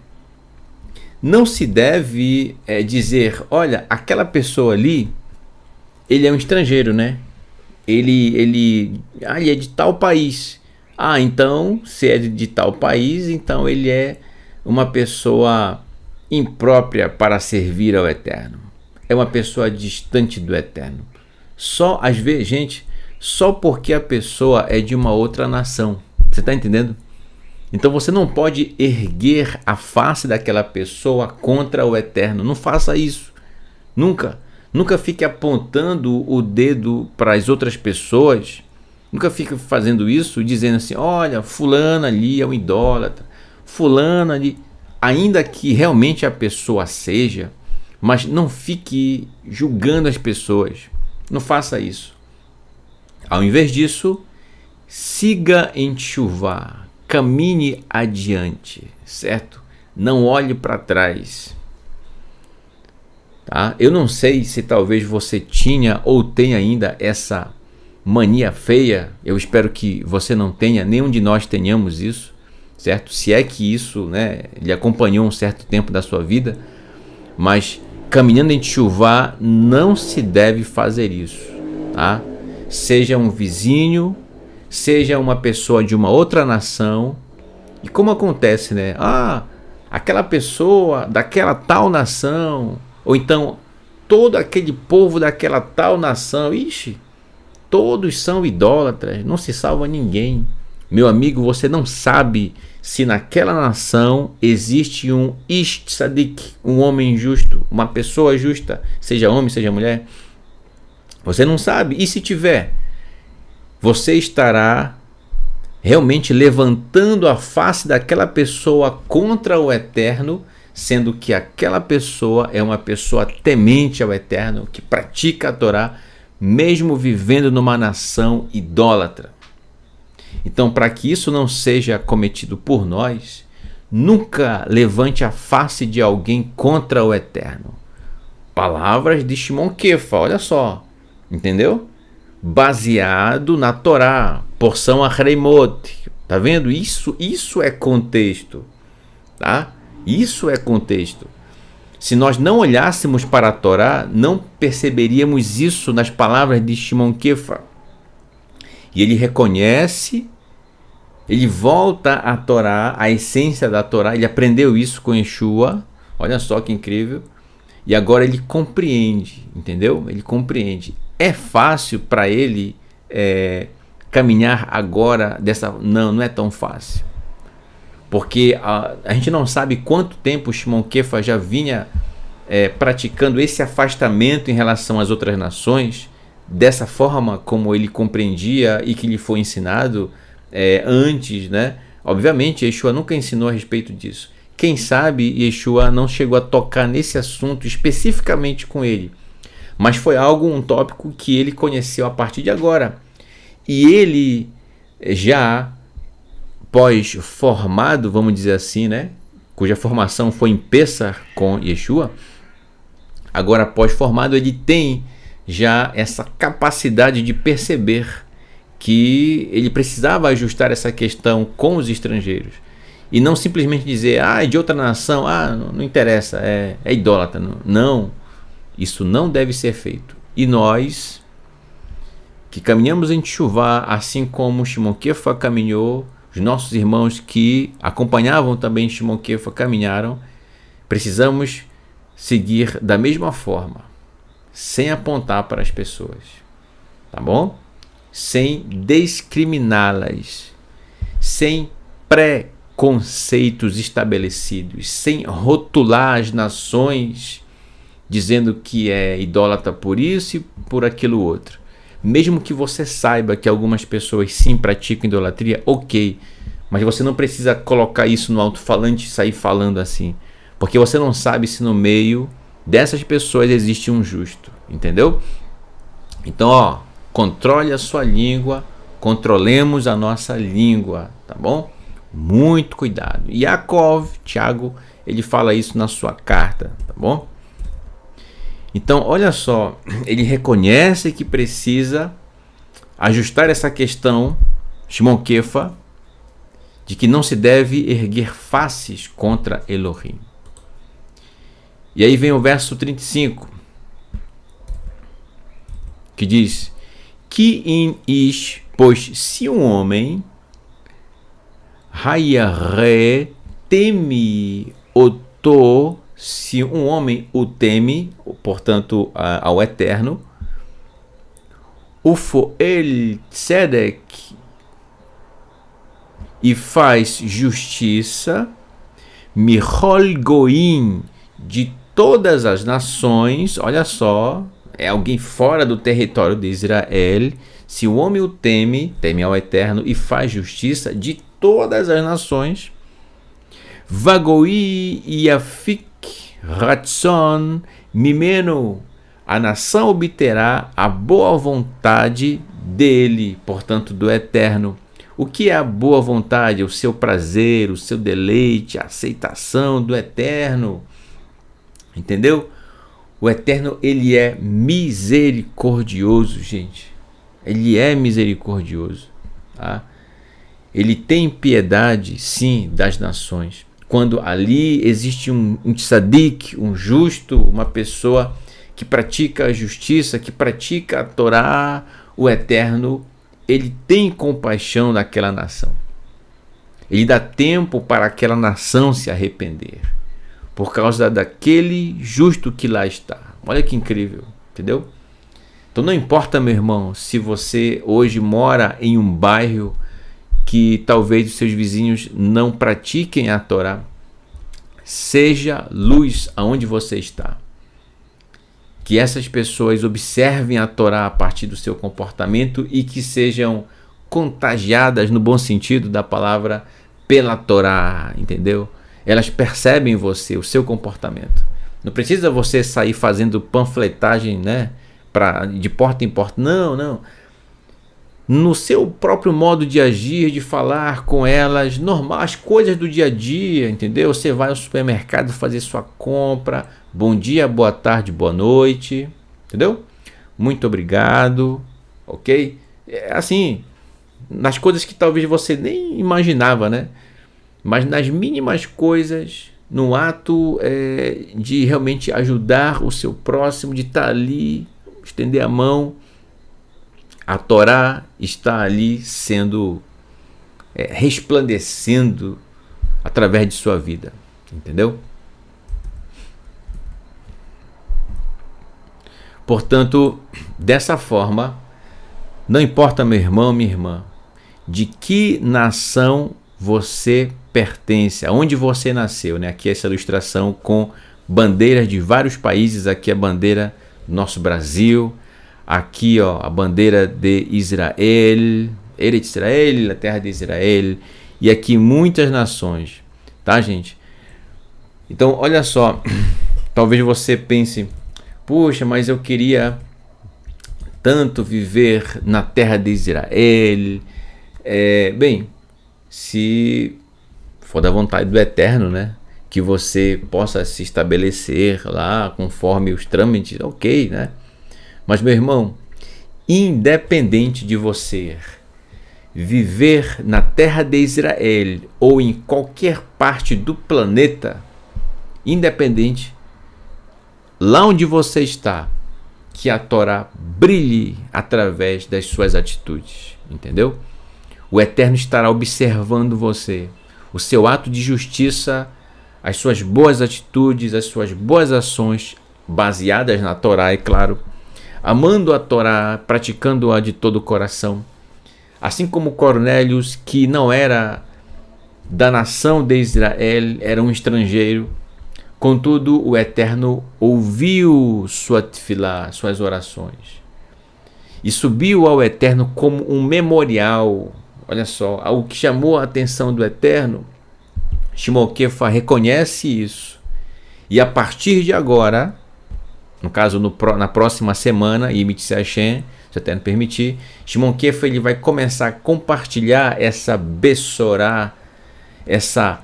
não se deve dizer, olha, aquela pessoa ali, ele é um estrangeiro, né? Ele é de tal país. Então, se é de tal país, então ele é uma pessoa imprópria para servir ao Eterno. É uma pessoa distante do Eterno. Só, às vezes, gente, só porque a pessoa é de uma outra nação. Você está entendendo? Então você não pode erguer a face daquela pessoa contra o Eterno. Não faça isso. Nunca. Nunca fique apontando o dedo para as outras pessoas. Nunca fique fazendo isso, dizendo assim, olha, fulano ali é um idólatra. Fulano ali... Ainda que realmente a pessoa seja, mas não fique julgando as pessoas. Não faça isso. Ao invés disso, siga em chuva, caminhe adiante, certo? Não olhe para trás. Tá? Eu não sei se talvez você tinha ou tem ainda essa mania feia. Eu espero que você não tenha, nenhum de nós tenhamos isso, certo? Se é que isso, né, lhe acompanhou um certo tempo da sua vida, mas caminhando em chuva não se deve fazer isso, tá? Seja um vizinho, seja uma pessoa de uma outra nação. E como acontece, né? Aquela pessoa daquela tal nação, ou então todo aquele povo daquela tal nação, ixi, todos são idólatras, não se salva ninguém. Meu amigo, você não sabe se naquela nação existe um Ish Tzadik, um homem justo, uma pessoa justa, seja homem, seja mulher. Você não sabe. E se tiver, você estará realmente levantando a face daquela pessoa contra o Eterno, sendo que aquela pessoa é uma pessoa temente ao Eterno, que pratica a Torá, mesmo vivendo numa nação idólatra. Então, para que isso não seja cometido por nós, nunca levante a face de alguém contra o Eterno. Palavras de Shimon Kefa, olha só, entendeu? Baseado na Torá, porção Achreimot. Tá vendo? Isso é contexto, tá? Isso é contexto. Se nós não olhássemos para a Torá, não perceberíamos isso nas palavras de Shimon Kefa. E ele reconhece, ele volta à Torá, à essência da Torá, ele aprendeu isso com Yeshua, olha só que incrível, e agora ele compreende, entendeu? Ele compreende. É fácil para ele caminhar agora dessa... Não é tão fácil. Porque a gente não sabe quanto tempo o Shimon Kefa já vinha praticando esse afastamento em relação às outras nações, dessa forma como ele compreendia e que lhe foi ensinado antes, né? Obviamente, Yeshua nunca ensinou a respeito disso. Quem sabe Yeshua não chegou a tocar nesse assunto especificamente com ele, mas foi um tópico que ele conheceu a partir de agora. E ele já pós-formado, vamos dizer assim, né? Cuja formação foi em Pessah com Yeshua, agora pós-formado ele tem já essa capacidade de perceber que ele precisava ajustar essa questão com os estrangeiros. E não simplesmente dizer, é de outra nação, não interessa, é idólatra. Não, isso não deve ser feito. E nós, que caminhamos em Teshuvá, assim como Shimon Kefa caminhou, os nossos irmãos que acompanhavam também Shimon Kefa caminharam, precisamos seguir da mesma forma, sem apontar para as pessoas, tá bom? Sem discriminá-las, sem preconceitos estabelecidos, sem rotular as nações dizendo que é idólatra por isso e por aquilo outro. Mesmo que você saiba que algumas pessoas sim praticam idolatria, ok, mas você não precisa colocar isso no alto-falante e sair falando assim, porque você não sabe se no meio dessas pessoas existe um justo, entendeu? Então, controle a sua língua, controlemos a nossa língua, tá bom? Muito cuidado. Yaakov, Tiago, ele fala isso na sua carta, tá bom? Então, olha só, ele reconhece que precisa ajustar essa questão, Shimon Kefa, de que não se deve erguer faces contra Elohim. E aí vem o verso 35, que diz: Ki in ish, pois se um homem hayare teme oto, se um homem o teme, portanto ao Eterno, ufoel tzedek, e faz justiça, michol goim, de todas as nações, olha só, é alguém fora do território de Israel, se o homem o teme ao Eterno e faz justiça de todas as nações, vagoi yafik ratzon mimeno, a nação obterá a boa vontade dele, portanto do Eterno. O que é a boa vontade? O seu prazer, o seu deleite, a aceitação do Eterno. Entendeu? O Eterno, ele é misericordioso, gente. Ele é misericordioso. Tá? Ele tem piedade, sim, das nações. Quando ali existe um tzadik, um justo, uma pessoa que pratica a justiça, que pratica a Torá, o Eterno, ele tem compaixão daquela nação. Ele dá tempo para aquela nação se arrepender, por causa daquele justo que lá está. Olha que incrível, entendeu? Então não importa, meu irmão, se você hoje mora em um bairro que talvez os seus vizinhos não pratiquem a Torá, seja luz aonde você está. Que essas pessoas observem a Torá a partir do seu comportamento e que sejam contagiadas, no bom sentido da palavra, pela Torá, entendeu? Elas percebem você, o seu comportamento. Não precisa você sair fazendo panfletagem, né, de porta em porta. Não. No seu próprio modo de agir, de falar com elas, normal, as coisas do dia a dia, entendeu? Você vai ao supermercado fazer sua compra, bom dia, boa tarde, boa noite, entendeu? Muito obrigado, ok? Assim, nas coisas que talvez você nem imaginava, né? Mas nas mínimas coisas, no ato de realmente ajudar o seu próximo, de estar ali, estender a mão, a Torá está ali sendo resplandecendo através de sua vida, entendeu? Portanto, dessa forma, não importa, meu irmão, minha irmã, de que nação você pertence, aonde você nasceu, né? Aqui essa ilustração com bandeiras de vários países, aqui a bandeira do nosso Brasil, aqui a bandeira de Israel, Eretz Israel, a terra de Israel, e aqui muitas nações, tá, gente? Então, olha só, talvez você pense, puxa, mas eu queria tanto viver na terra de Israel. Bem, se for da vontade do Eterno, né, que você possa se estabelecer lá conforme os trâmites, ok, né? Mas, meu irmão, independente de você viver na terra de Israel ou em qualquer parte do planeta, independente, lá onde você está, que a Torá brilhe através das suas atitudes, entendeu? O Eterno estará observando você, o seu ato de justiça, as suas boas atitudes, as suas boas ações, baseadas na Torá, é claro, amando a Torá, praticando-a de todo o coração. Assim como Cornélios, que não era da nação de Israel, era um estrangeiro, contudo o Eterno ouviu sua tefilá, suas orações, e subiu ao Eterno como um memorial. Olha só, algo que chamou a atenção do Eterno. Shimon Kefa reconhece isso, e a partir de agora, no caso na próxima semana, Yimit Hashem, se o Eterno permitir, Shimon Kefa ele vai começar a compartilhar essa Bessorá, essa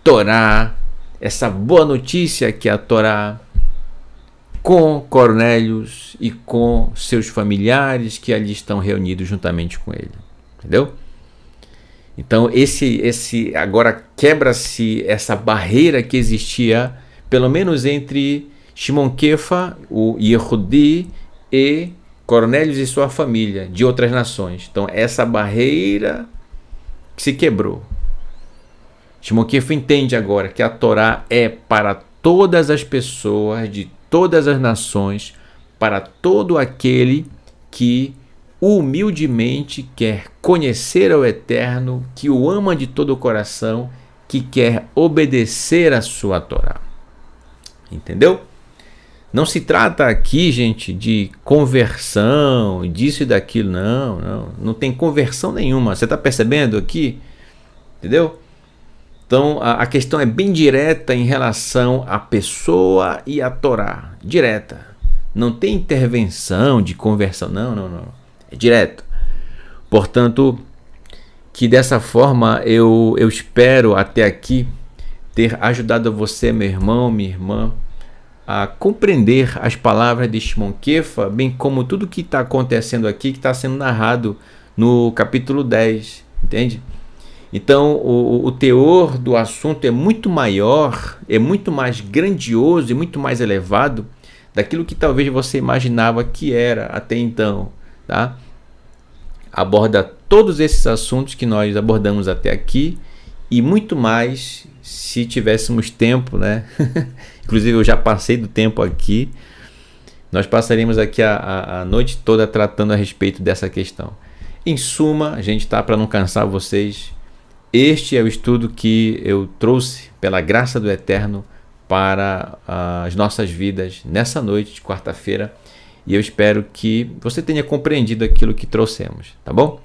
Torá, essa boa notícia que é a Torá, com Cornélios e com seus familiares que ali estão reunidos juntamente com ele, entendeu? Então agora quebra-se essa barreira que existia, pelo menos entre Shimon Kefa, o Yehudi, e Cornélios e sua família de outras nações. Então essa barreira se quebrou. Shimon Kefa entende agora que a Torá é para todas as pessoas de todas as nações, para todo aquele que humildemente quer conhecer ao Eterno, que o ama de todo o coração, que quer obedecer a sua Torá. Entendeu? Não se trata aqui, gente, de conversão, disso e daquilo, não tem conversão nenhuma. Você está percebendo aqui? Entendeu? Então a questão é bem direta em relação à pessoa e à Torá, direta. Não tem intervenção de conversão, não. É direto. Portanto, que dessa forma eu espero até aqui ter ajudado você, meu irmão, minha irmã, a compreender as palavras de Shimon Kefa, bem como tudo que está acontecendo aqui, que está sendo narrado no capítulo 10, entende? Então, o teor do assunto é muito maior, é muito mais grandioso e muito mais elevado daquilo que talvez você imaginava que era até então, tá? Aborda todos esses assuntos que nós abordamos até aqui e muito mais se tivéssemos tempo, né? Inclusive eu já passei do tempo aqui. Nós passaremos aqui a noite toda tratando a respeito dessa questão. Em suma, gente, tá? Para não cansar vocês, este é o estudo que eu trouxe pela graça do Eterno para as nossas vidas nessa noite de quarta-feira. E eu espero que você tenha compreendido aquilo que trouxemos, tá bom?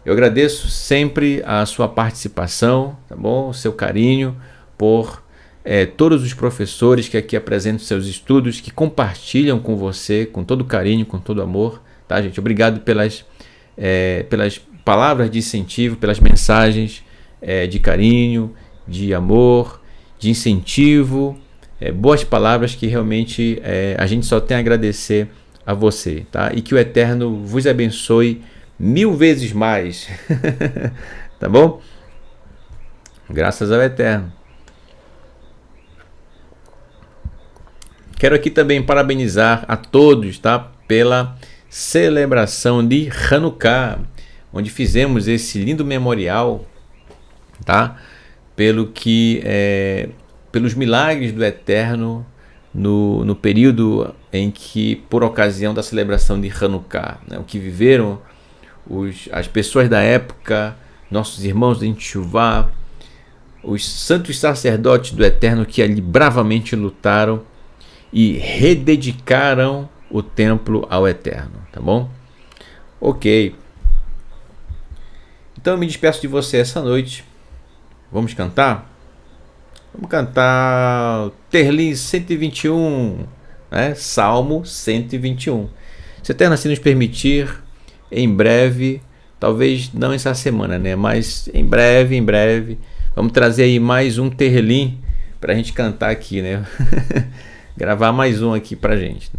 Eu agradeço sempre a sua participação, tá bom? O seu carinho por todos os professores que aqui apresentam seus estudos, que compartilham com você com todo carinho, com todo amor, tá, gente? Obrigado pelas palavras de incentivo, pelas mensagens de carinho, de amor, de incentivo, boas palavras que realmente a gente só tem a agradecer a você, tá? E que o Eterno vos abençoe 1000 vezes mais, tá bom? Graças ao Eterno. Quero aqui também parabenizar a todos, tá? Pela celebração de Hanukkah, onde fizemos esse lindo memorial, tá? Pelos milagres do Eterno no período em que, por ocasião da celebração de Hanukkah, né, o que viveram as pessoas da época, nossos irmãos de Teshuvah, os santos sacerdotes do Eterno que ali bravamente lutaram e rededicaram o templo ao Eterno, tá bom? Ok. Então eu me despeço de você essa noite, Vamos cantar? Vamos cantar Terlim 121, né? Salmo 121. Se Eterno assim nos permitir, em breve, talvez não essa semana, né? Mas em breve, vamos trazer aí mais um Terlim pra gente cantar aqui, né? Gravar mais um aqui pra gente.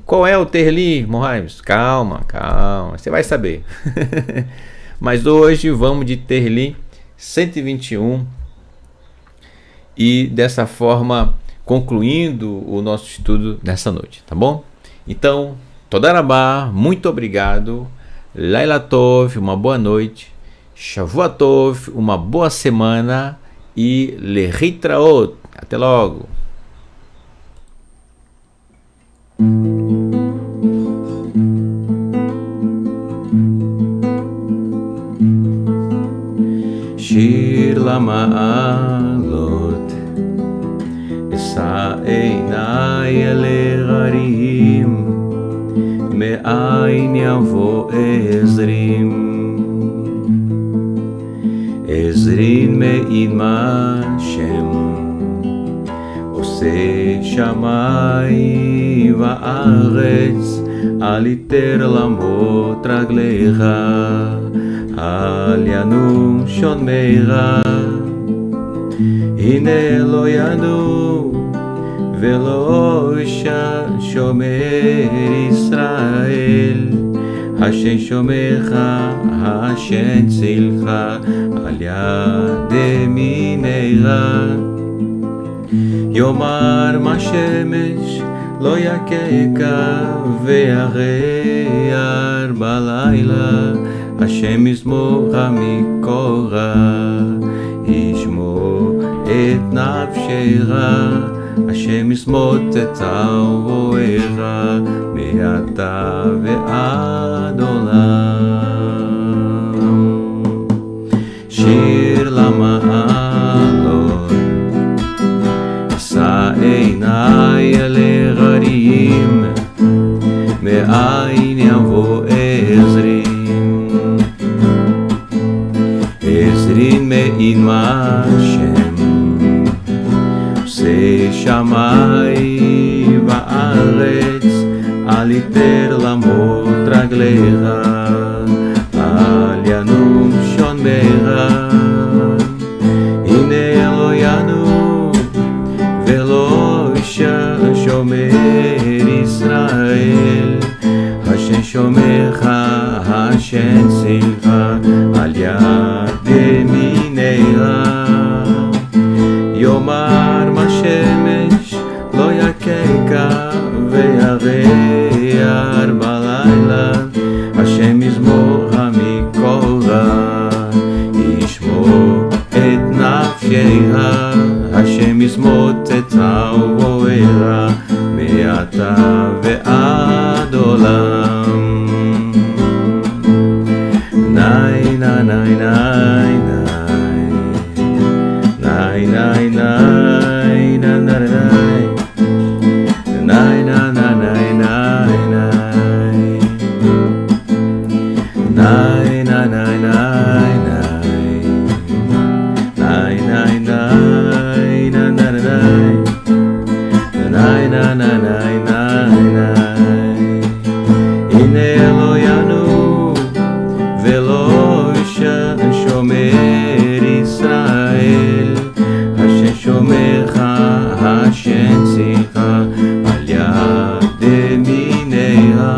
Qual é o Terlim, irmão Raimes? Calma, você vai saber. Mas hoje vamos de Terlim 121 e dessa forma concluindo o nosso estudo nessa noite, tá bom? Então, Todarabá, muito obrigado. Laila Tov, uma boa noite. Shavua Tov, uma boa semana. E Lehitraot, até logo. Shir Lama'alot Esa Einai Eleharim Me'ain Yavo Ezrin Me'in Mashem Ose Shamai Va'aretz Aliter Lamot Raglecha Al Yanu Shon Meira Hine Lo Yanu Velo Shomer Israel Hashem Shomecha Hashem Tzilcha Al Yad Emineira Yomar Mashemesh Lo Yakeka Ve'areyar Balayla Hashem Yismor HaMikora Yishmor Et Nafshecha Hashem Yismot Et Aroecha Me'ata Ve'ad Olam Shir Lama'alot Esa Einai Eleharim Me'ain Yavo Ezrin Me'in Mashem Se Shamai Va'aretz Aliter Lamot Raglecha Al Yanum Shon Meira Hine Lo Yanu Velo Shomer Israel Hashem Shomecha Hashem Tzilcha Al Yad Emineira Yomar Mashemesh Lo Yakeka Ve'areyar Balayla Hashem Yismor HaMikora Yishmor Et Nafshecha Hashem Yismot Et Aroecha Me'ata Ve'ad Olam Nai na nai nai nai Nai nai nai na na nai Nai na na nai nai nai Nai na nai nai nai Nai nai nai na na nai Nai na na nai nai nai Hine Lo Yanu Velo Shomer Israel Hashem Shomecha Hashem Tzilcha Al Yad Emineira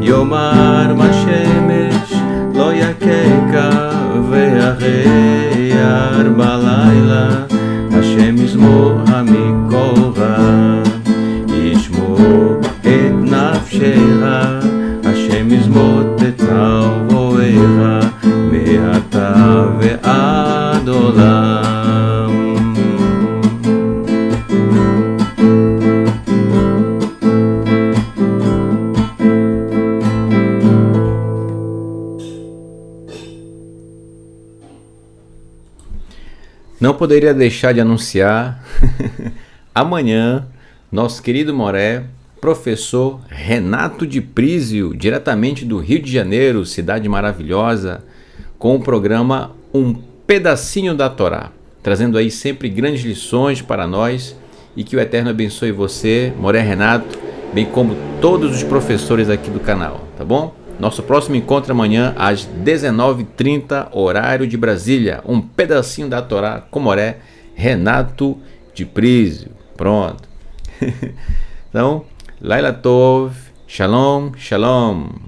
Yomar Mashemesh Lo Yakeka Ve'areyar Balayla Hashem Yismor HaMikora Yishmor Et Nafshecha Hashem Yismot Et Aroecha Me'ata Ve'ad Olam Não poderia deixar de anunciar amanhã nosso querido Moré, professor Renato de Prísio, diretamente do Rio de Janeiro, cidade maravilhosa, com o programa Um pedacinho da Torá, trazendo aí sempre grandes lições para nós, e que o Eterno abençoe você, Moré Renato, bem como todos os professores aqui do canal, tá bom? Nosso próximo encontro amanhã às 19h30, horário de Brasília. Um pedacinho da Torá com Moré Renato de Prísio. Pronto. Então, Laila Tov, Shalom, Shalom.